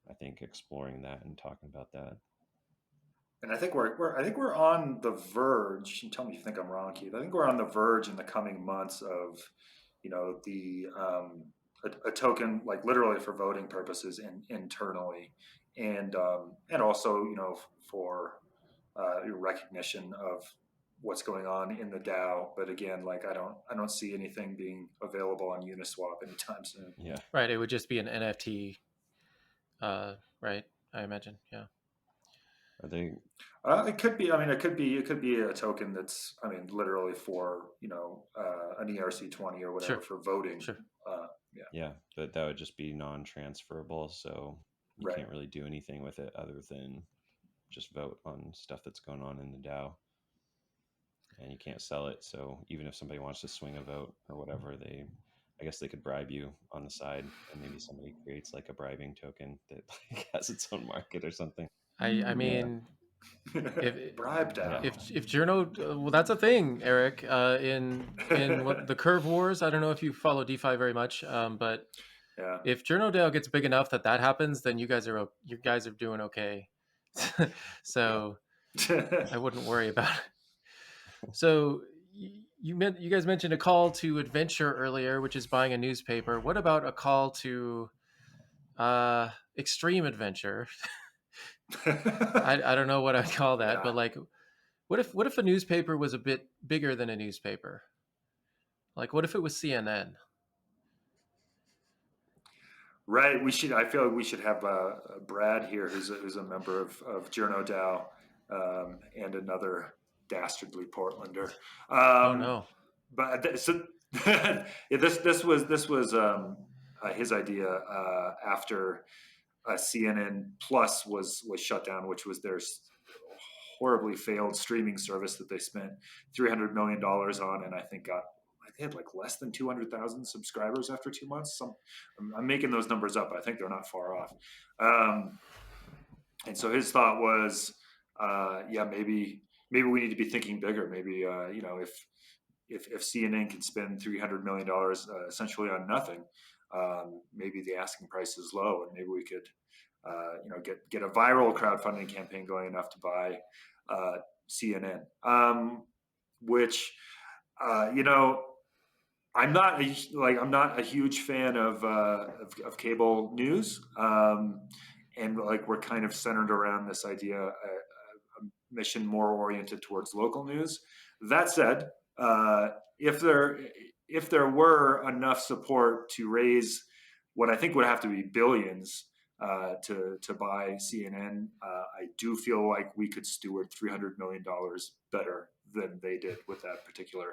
I think, exploring that and talking about that. And I think we're on the verge. You tell me if you think I'm wrong, Keith. I think we're on the verge in the coming months of, the a token like literally for voting purposes internally, and also for recognition of what's going on in the DAO. But again, like I don't see anything being available on Uniswap anytime soon. Yeah. Right. It would just be an NFT. Right. I imagine. Yeah. Are they? It could be. I mean, it could be a token that's. I mean, literally for an ERC20 or whatever for voting. Sure. Yeah, but that would just be non-transferable, so you Right. can't really do anything with it other than just vote on stuff that's going on in the DAO, and you can't sell it. So even if somebody wants to swing a vote or whatever, I guess they could bribe you on the side, and maybe somebody creates like a bribing token that like has its own market or something. I mean, if Bribe DAO. if Journo, well, that's a thing, Eric. In what the Curve Wars, I don't know if you follow DeFi very much, but Yeah. if JournoDAO gets big enough that happens, then you guys are doing okay. So I wouldn't worry about it. So you guys mentioned a call to adventure earlier, which is buying a newspaper. What about a call to extreme adventure? I don't know what I'd call that, but like, what if a newspaper was a bit bigger than a newspaper? Like, what if it was CNN? Right. I feel like we should have Brad here, who's a member of JournoDAO, and another dastardly Portlander. Oh Um, no. so yeah, this was his idea after CNN Plus was shut down, which was their horribly failed streaming service that they spent $300 million on, and I think they had like less than 200,000 subscribers after 2 months. I'm making those numbers up. I think they're not far off. And so his thought was, maybe we need to be thinking bigger. Maybe if CNN can spend $300 million essentially on nothing, maybe the asking price is low, and maybe we could get a viral crowdfunding campaign going enough to buy CNN, which I'm not a huge fan of cable news, and like we're kind of centered around this idea, a mission more oriented towards local news. That said, if there were enough support to raise what I think would have to be billions to buy CNN, I do feel like we could steward $300 million better than they did with that particular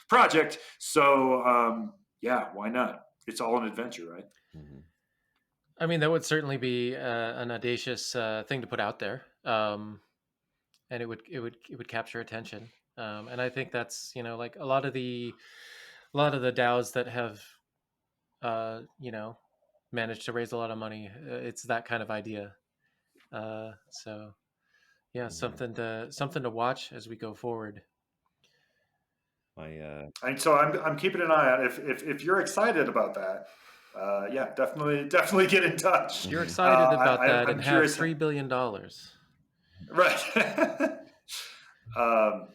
project. So why not? It's all an adventure, right? Mm-hmm. I mean, that would certainly be an audacious thing to put out there, and it would capture attention. And I think that's like a lot of the DAOs that have managed to raise a lot of money. It's that kind of idea. So yeah, Mm-hmm. something to watch as we go forward. And so I'm keeping an eye on if you're excited about that. Definitely get in touch. You're Mm-hmm. excited about that I'm and have curious. $3 billion. Right.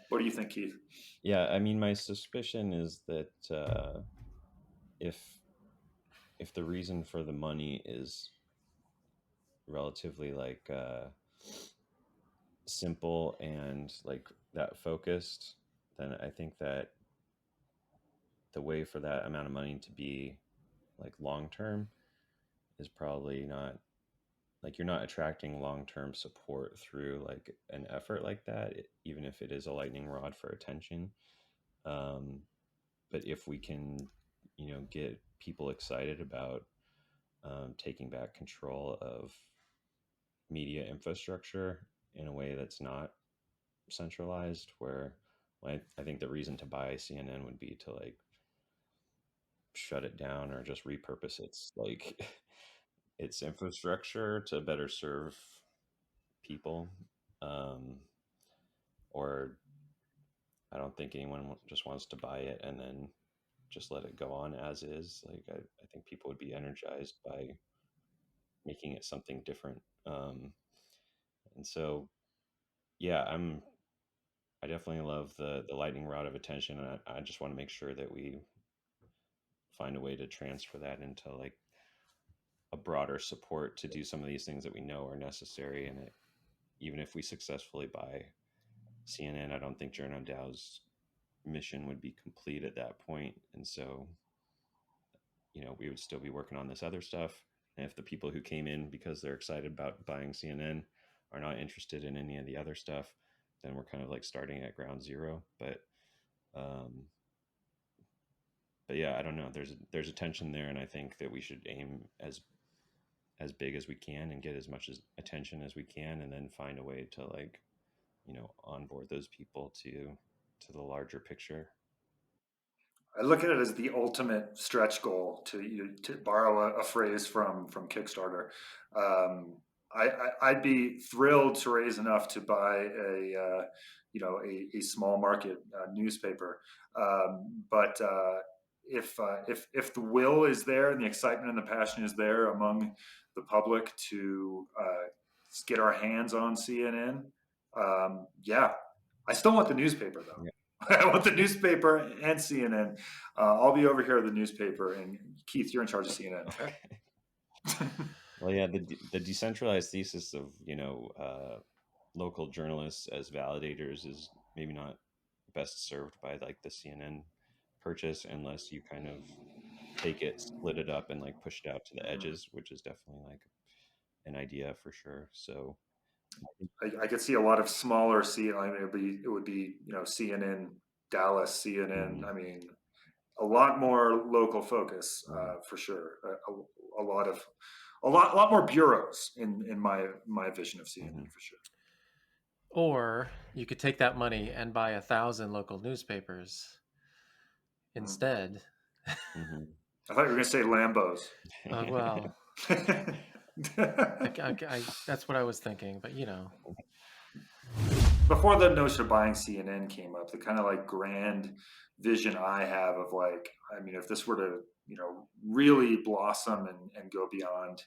What do you think, Keith? Yeah, I mean, my suspicion is that if the reason for the money is relatively like simple and like that focused, then I think that the way for that amount of money to be like long term is probably not, like, you're not attracting long-term support through like an effort like that, even if it is a lightning rod for attention. But if we can get people excited about taking back control of media infrastructure in a way that's not centralized, where I think the reason to buy CNN would be to like shut it down or just repurpose its like its infrastructure to better serve people. Um, or I don't think anyone just wants to buy it and then just let it go on as is. Like I think people would be energized by making it something different. And so, yeah, I definitely love the lightning rod of attention, and I just want to make sure that we find a way to transfer that into like a broader support to do some of these things that we know are necessary. And even if we successfully buy CNN, I don't think JournoDAO's mission would be complete at that point. And so, we would still be working on this other stuff. And if the people who came in because they're excited about buying CNN are not interested in any of the other stuff, then we're kind of like starting at ground zero. Um, but yeah, I don't know. There's a tension there, and I think that we should aim as big as we can and get as much attention as we can, and then find a way to like onboard those people to the larger picture. I look at it as the ultimate stretch goal, to borrow a phrase from Kickstarter. I'd be thrilled to raise enough to buy a small market newspaper, but if the will is there and the excitement and the passion is there among the public to get our hands on CNN, I still want the newspaper though. Yeah. I want the newspaper and CNN. I'll be over here at the newspaper, and Keith, you're in charge of CNN. Okay. Well, yeah, the decentralized thesis of local journalists as validators is maybe not best served by like the CNN purchase unless you kind of take it, split it up, and like push it out to the edges, which is definitely like an idea for sure. So I could see a lot of smaller CNN. I mean, it would be CNN, Dallas, CNN. I mean, a lot more local focus for sure. A lot of a lot more bureaus in my vision of CNN for sure. Or you could take that money and buy 1,000 local newspapers instead. I thought you were going to say Lambos. Well, that's what I was thinking, but Before the notion of buying CNN came up, the kind of like grand vision I have of like, I mean, if this were to, really blossom and go beyond,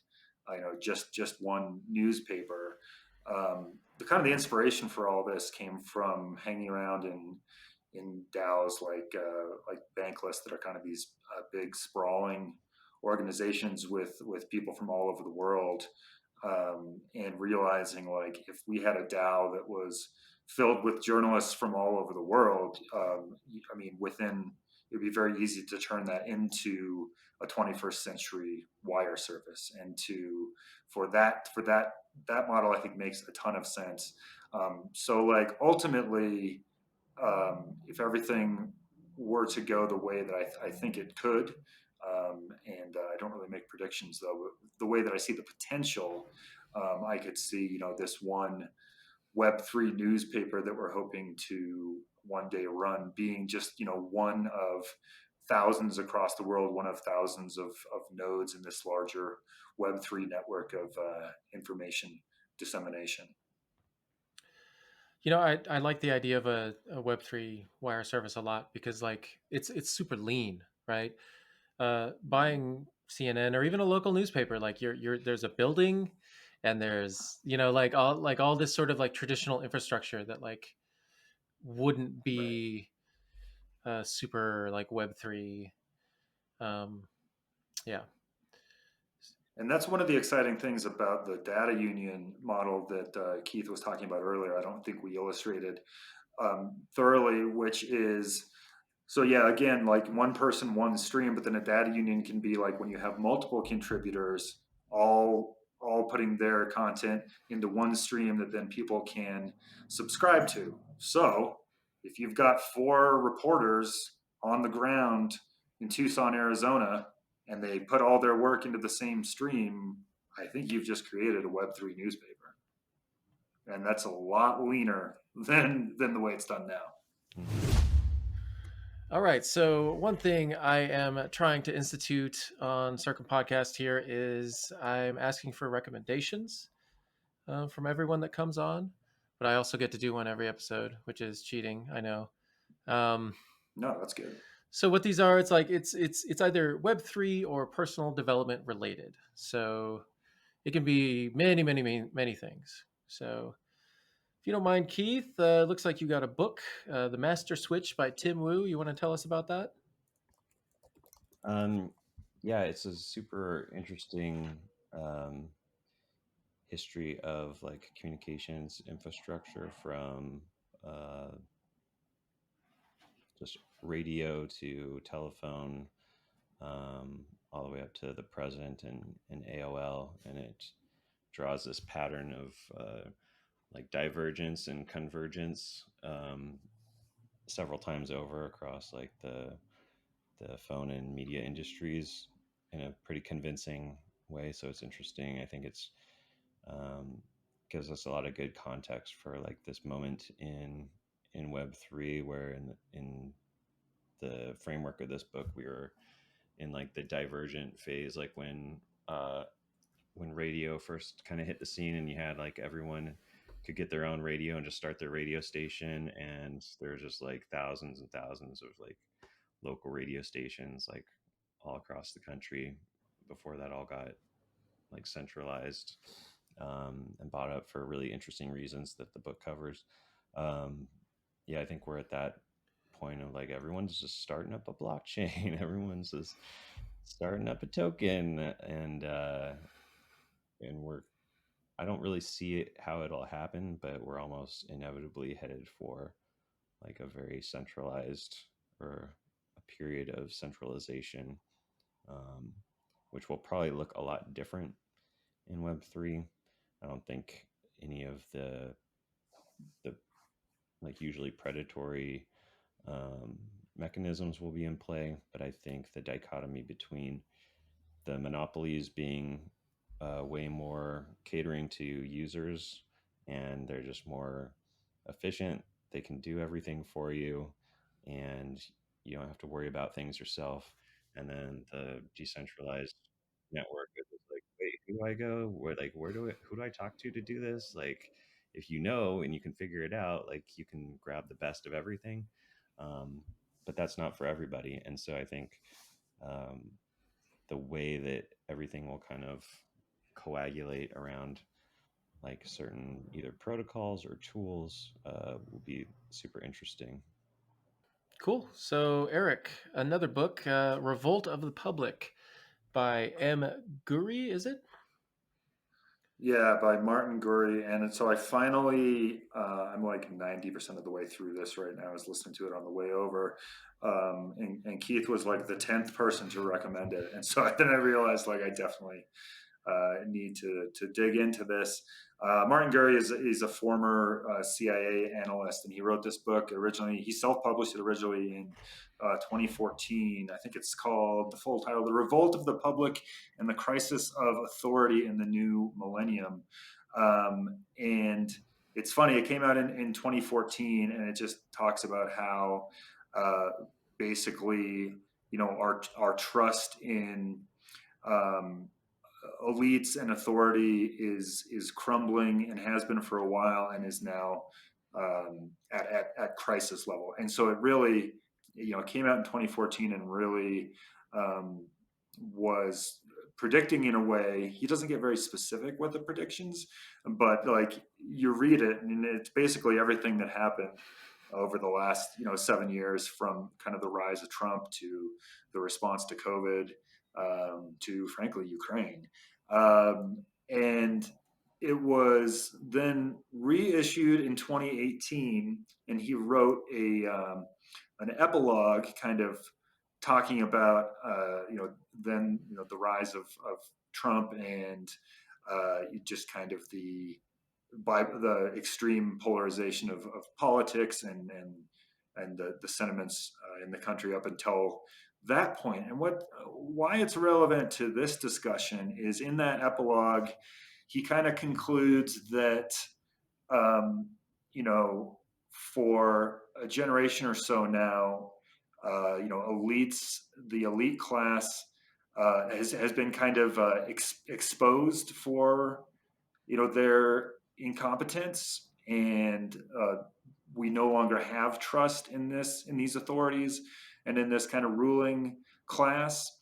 just one newspaper, the kind of the inspiration for all this came from hanging around in DAOs like Bankless that are kind of these big sprawling organizations with people from all over the world, and realizing like if we had a DAO that was filled with journalists from all over the world, I mean, it would be very easy to turn that into a 21st century wire service, and for that model, I think makes a ton of sense. So like ultimately, if everything were to go the way that I think it could, and I don't really make predictions though, but the way that I see the potential, I could see, this one Web3 newspaper that we're hoping to one day run being just, one of thousands across the world, one of thousands of nodes in this larger Web3 network of information dissemination. I like the idea of a Web3 wire service a lot because like it's super lean, right? Buying CNN or even a local newspaper, like there's a building and there's like all this sort of like traditional infrastructure that like wouldn't be super like Web3. Yeah. And that's one of the exciting things about the data union model that Keith was talking about earlier. I don't think we illustrated thoroughly, which is, so yeah, again, like one person, one stream, but then a data union can be like when you have multiple contributors all putting their content into one stream that then people can subscribe to. So if you've got 4 reporters on the ground in Tucson, Arizona, and they put all their work into the same stream, I think you've just created a Web3 newspaper. And that's a lot leaner than the way it's done now. All right. So one thing I am trying to institute on Circum Podcast here is I'm asking for recommendations from everyone that comes on, but I also get to do one every episode, which is cheating. I know. No, that's good. So what these are, it's like it's either Web3 or personal development related. So it can be many things. So if you don't mind, Keith, looks like you got a book, The Master Switch by Tim Wu. You want to tell us about that? Yeah, it's a super interesting history of like communications infrastructure from just radio to telephone, all the way up to the present and AOL, and it draws this pattern of like divergence and convergence several times over across like the phone and media industries in a pretty convincing way. So it's interesting. I think it's gives us a lot of good context for like this moment in Web3, where in the framework of this book we were in like the divergent phase, like when radio first kind of hit the scene and you had like everyone could get their own radio and just start their radio station, and there's just like thousands and thousands of like local radio stations like all across the country before that all got like centralized and bought up for really interesting reasons that the book covers. Yeah, I think we're at that point of like everyone's just starting up a blockchain, everyone's just starting up a token, and we're, I don't really see it, how it'll happen, but we're almost inevitably headed for like a very centralized or a period of centralization, which will probably look a lot different in Web3. I don't think any of the like usually predatory mechanisms will be in play, but I think the dichotomy between the monopolies being way more catering to users and they're just more efficient, they can do everything for you and you don't have to worry about things yourself. And then the decentralized network is just like, wait, who do I go? Who do I talk to do this? Like, if you know and you can figure it out, like you can grab the best of everything. Um, but that's not for everybody. And so I think um, the way that everything will kind of coagulate around like certain either protocols or tools will be super interesting. Cool. So, Eric, another book, Revolt of the Public by M. Gurri, is it? Yeah, by Martin Gurri. And so I finally, I'm like 90% of the way through this right now. I was listening to it on the way over. And Keith was like the 10th person to recommend it. And so then I realized like I definitely need to dig into this. Martin Gurri is a former CIA analyst, and he wrote this book originally. He self-published it originally in 2014. I think it's called, the full title, The Revolt of the Public and the Crisis of Authority in the New Millennium. And it's funny, it came out in 2014, and it just talks about how basically, our trust in um, elites and authority is crumbling and has been for a while and is now at crisis level. And so it really, came out in 2014 and really was predicting in a way. He doesn't get very specific with the predictions, but like you read it and it's basically everything that happened over the last 7 years, from kind of the rise of Trump to the response to COVID, to frankly Ukraine, and it was then reissued in 2018, and he wrote an epilogue, kind of talking about the rise of Trump and just kind of by the extreme polarization of politics and the sentiments in the country up until that point. And why it's relevant to this discussion is, in that epilogue, he kind of concludes that um, for a generation or so now, elites, the elite class, has been kind of exposed for their incompetence, and we no longer have trust in these authorities and in this kind of ruling class.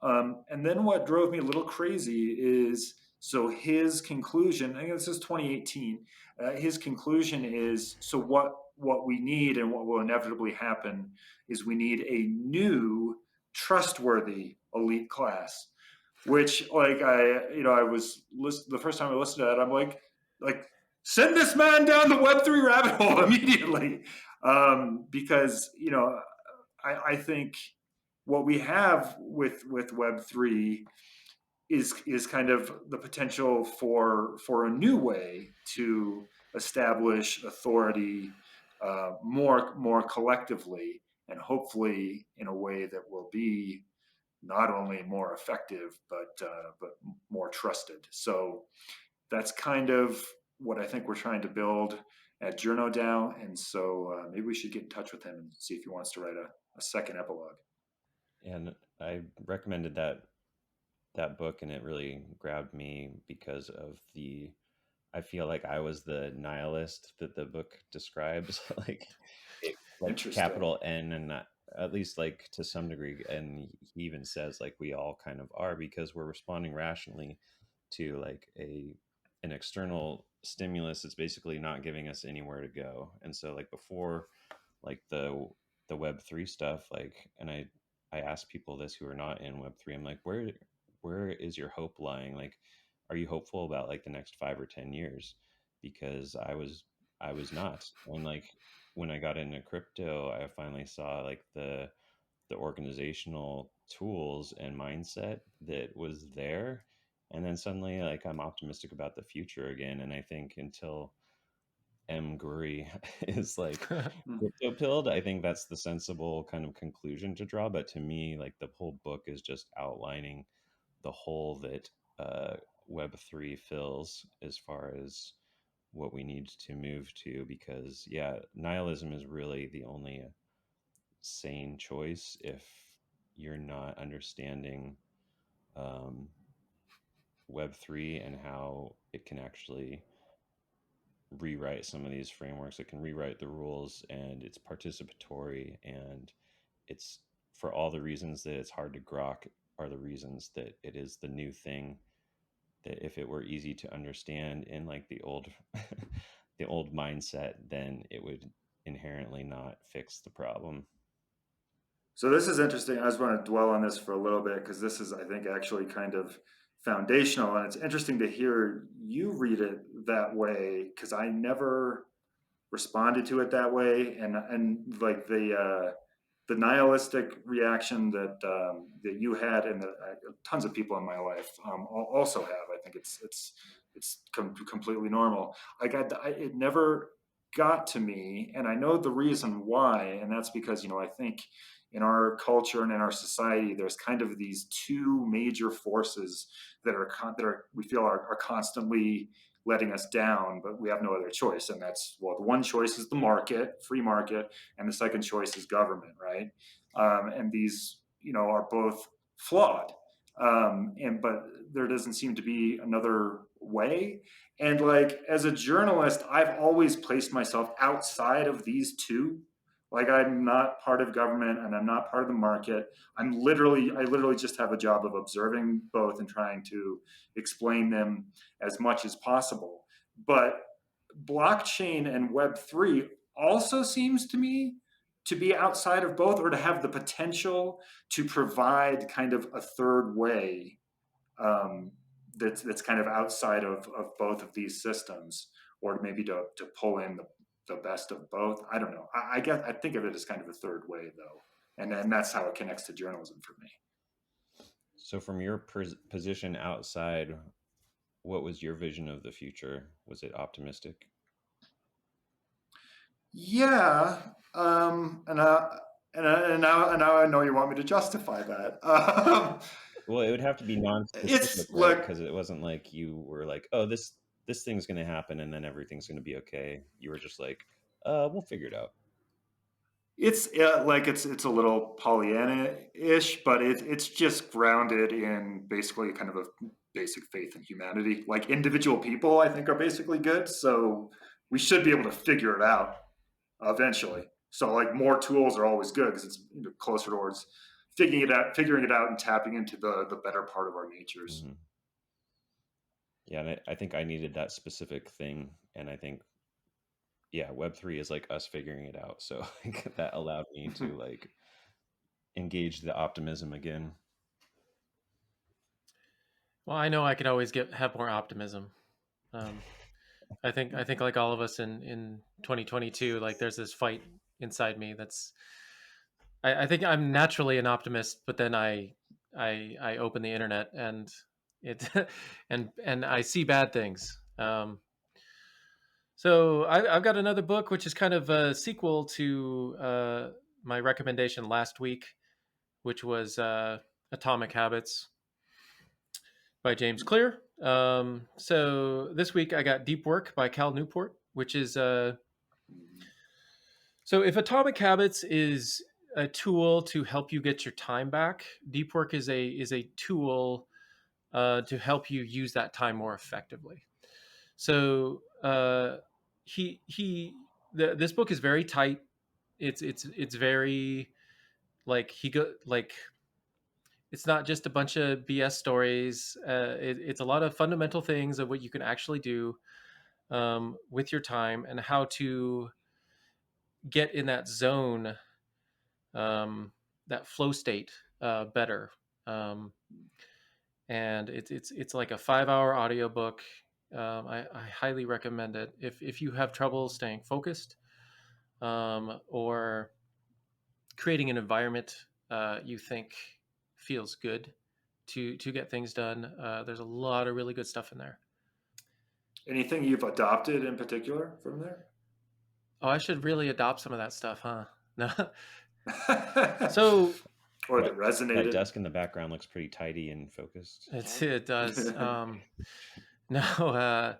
And then what drove me a little crazy is, so his conclusion, I think this is 2018, his conclusion is, so what we need and what will inevitably happen is we need a new trustworthy elite class. Which, like, I was the first time I listened to that, I'm like send this man down the Web3 rabbit hole immediately, because I think what we have with Web3 is kind of the potential for a new way to establish authority more collectively, and hopefully in a way that will be not only more effective but more trusted. So that's kind of what I think we're trying to build at JournoDAO, and so maybe we should get in touch with him and see if he wants to write a second epilogue. And I recommended that book, and it really grabbed me because of I feel like I was the nihilist that the book describes, like capital N, and not, at least like to some degree. And he even says like we all kind of are, because we're responding rationally to like an external stimulus that's basically not giving us anywhere to go. And so like before, like the Web3 stuff, like, and I ask people this who are not in Web3, I'm like, where is your hope lying? Like, are you hopeful about like the next 5 or 10 years? Because I was not. And like when I got into crypto, I finally saw like the the organizational tools and mindset that was there. And then suddenly, like, I'm optimistic about the future again. And I think until Gurri is like crypto pilled, I think that's the sensible kind of conclusion to draw. But to me, like, the whole book is just outlining the hole that Web3 fills as far as what we need to move to, because yeah, nihilism is really the only sane choice if you're not understanding um, Web3 and how it can actually rewrite some of these frameworks. It can rewrite the rules, and it's participatory, and it's, for all the reasons that it's hard to grok, are the reasons that it is the new thing. That if it were easy to understand in like the old the old mindset, then it would inherently not fix the problem. So this is interesting. I just want to dwell on this for a little bit because this is, I think, actually kind of foundational, and it's interesting to hear you read it that way because I never responded to it that way, and like the nihilistic reaction that you had, and that tons of people in my life also have. I think it's completely normal. It never got to me, and I know the reason why, and that's because I think in our culture and in our society, there's kind of these two major forces that we feel are constantly letting us down, but we have no other choice. And that's, well, the one choice is the market, free market, and the second choice is government, right? And these, are both flawed. But there doesn't seem to be another way. And like, as a journalist, I've always placed myself outside of these two. Like, I'm not part of government and I'm not part of the market. I literally just have a job of observing both and trying to explain them as much as possible. But blockchain and Web3 also seems to me to be outside of both, or to have the potential to provide kind of a third way that's kind of outside of both of these systems, or maybe to pull in the best of both. I don't know. I guess I think of it as kind of a third way, though, and that's how it connects to journalism for me. So from your position outside, what was your vision of the future? Was it optimistic? Yeah, and now I know you want me to justify that. Well, it would have to be non-specific, It's right? look, Because it wasn't like you were like, oh, this thing's going to happen and then everything's going to be okay. You were just like, we'll figure it out. it's like it's a little Pollyanna-ish, but it's just grounded in basically kind of a basic faith in humanity. Like, individual people, I think, are basically good, so we should be able to figure it out eventually. So like, more tools are always good because it's closer towards figuring it out, and tapping into the better part of our natures. Mm-hmm. Yeah, and I think I needed that specific thing, and I think, yeah, Web3 is like us figuring it out. So like, that allowed me to like engage the optimism again. Well, I know I could always have more optimism. I think like all of us in 2022, like, there's this fight inside me that's, I think I'm naturally an optimist, but then I open the internet and it and I see bad things. So I've got another book which is kind of a sequel to my recommendation last week, which was Atomic Habits by James Clear. So this week I got Deep Work by Cal Newport, which is so if Atomic Habits is a tool to help you get your time back, Deep Work is a tool to help you use that time more effectively. So this book is very tight. It's very, like, it's not just a bunch of BS stories. It's a lot of fundamental things of what you can actually do with your time, and how to get in that zone, that flow state better. Um, and it's like a 5-hour audiobook. I highly recommend it if you have trouble staying focused, or creating an environment you think feels good to get things done. There's a lot of really good stuff in there. Anything you've adopted in particular from there? Oh, I should really adopt some of that stuff, huh? No. So, or that resonated. That desk in the background looks pretty tidy and focused. It does. No.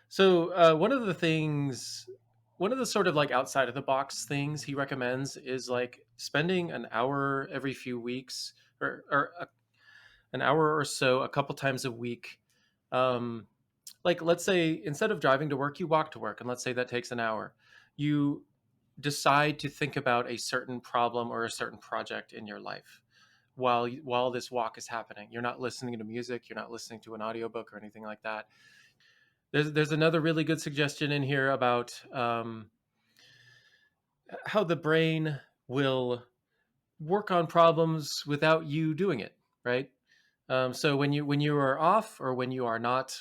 So one of the sort of like outside of the box things he recommends is like spending an hour every few weeks or an hour or so a couple times a week. Like let's say instead of driving to work, you walk to work, and let's say that takes an hour. You decide to think about a certain problem or a certain project in your life while this walk is happening. You're not listening to music, you're not listening to an audiobook or anything like that. There's another really good suggestion in here about how the brain will work on problems without you doing it, right? So when you are off or when you are not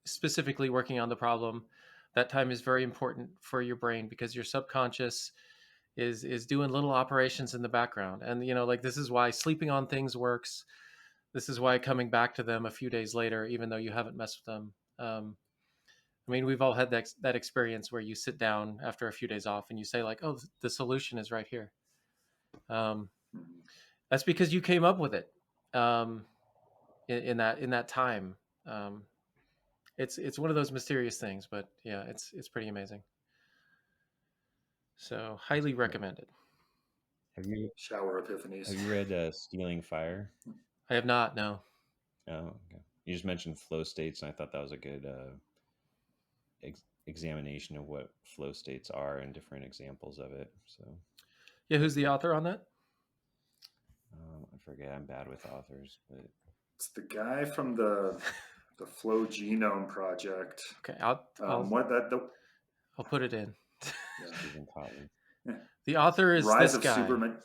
specifically working on the problem, that time is very important for your brain because your subconscious is doing little operations in the background. And like this is why sleeping on things works. This is why coming back to them a few days later, even though you haven't messed with them. I mean, we've all had that experience where you sit down after a few days off and you say like, "Oh, the solution is right here." That's because you came up with it in that time. It's one of those mysterious things, but yeah, it's pretty amazing. So highly recommended. Have you Shower epiphanies? Have you read Stealing Fire? I have not. No. Oh, okay. You just mentioned flow states, and I thought that was a good examination of what flow states are and different examples of it. So, yeah, who's the author on that? I forget. I'm bad with authors, but it's the guy from the Flow Genome Project. Okay, I'll put it in. Yeah. Stephen Kotler. The author is Rise this of guy. Superman.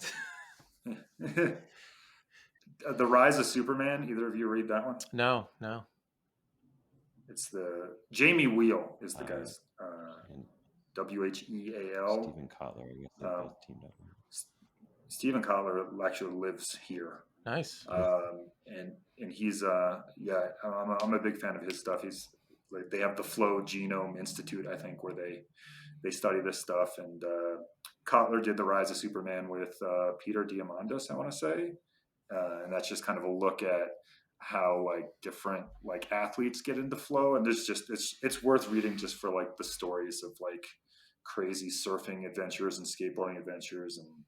The Rise of Superman. Either of you read that one? No. It's the Jamie Wheal is the guy's Wheal. Stephen Kotler. I guess they both teamed up. Stephen Kotler actually lives here. Nice. And he's I'm a big fan of his stuff. He's like, they have the Flow Genome Institute, I think, where they study this stuff. And Kotler did the Rise of Superman with Peter Diamandis, I want to say, and that's just kind of a look at how like different like athletes get into flow. And there's just it's worth reading just for like the stories of like crazy surfing adventures and skateboarding adventures, and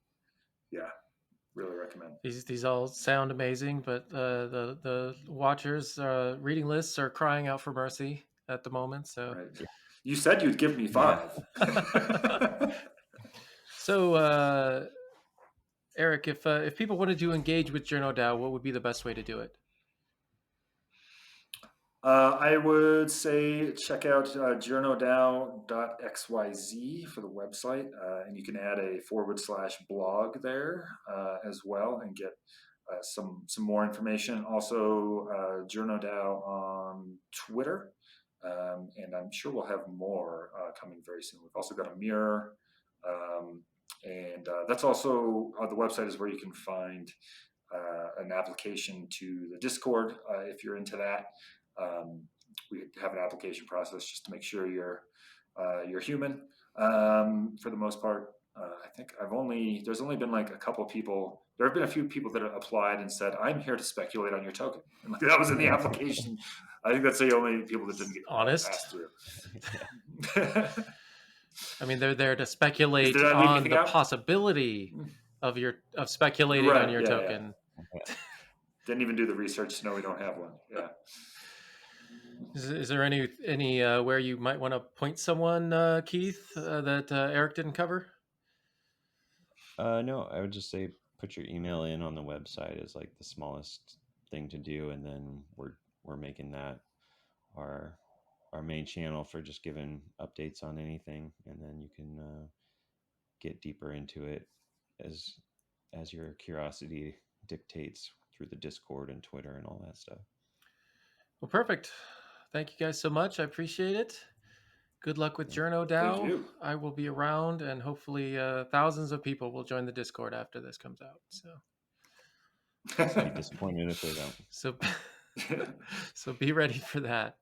yeah. Really recommend. These all sound amazing, but the watchers reading lists are crying out for mercy at the moment. So right. You said you'd give me 5. So Eric, if people wanted to engage with JournoDAO, what would be the best way to do it? I would say check out JournoDAO.xyz for the website, and you can add a /blog there as well and get some more information. Also, JournoDAO on Twitter, and I'm sure we'll have more coming very soon. We've also got a mirror, and that's also the website is where you can find an application to the Discord if you're into that. We have an application process just to make sure you're human for the most part. I think there's only been like a couple people. There have been a few people that have applied and said, "I'm here to speculate on your token," and like, that was in the application. I think that's the only people that didn't get passed through. I mean, they're there to speculate on the possibility of speculating on your token. Yeah. Didn't even do the research to know we don't have one. Yeah. Is there any where you might want to point someone, Keith, that Eric didn't cover? No, I would just say put your email in on the website is like the smallest thing to do, and then we're making that our main channel for just giving updates on anything, and then you can get deeper into it as your curiosity dictates through the Discord and Twitter and all that stuff. Well, perfect. Thank you guys so much. I appreciate it. Good luck with JournoDAO. Thank you. I will be around, and hopefully thousands of people will join the Discord after this comes out. So So be disappointed if they don't. So so be ready for that.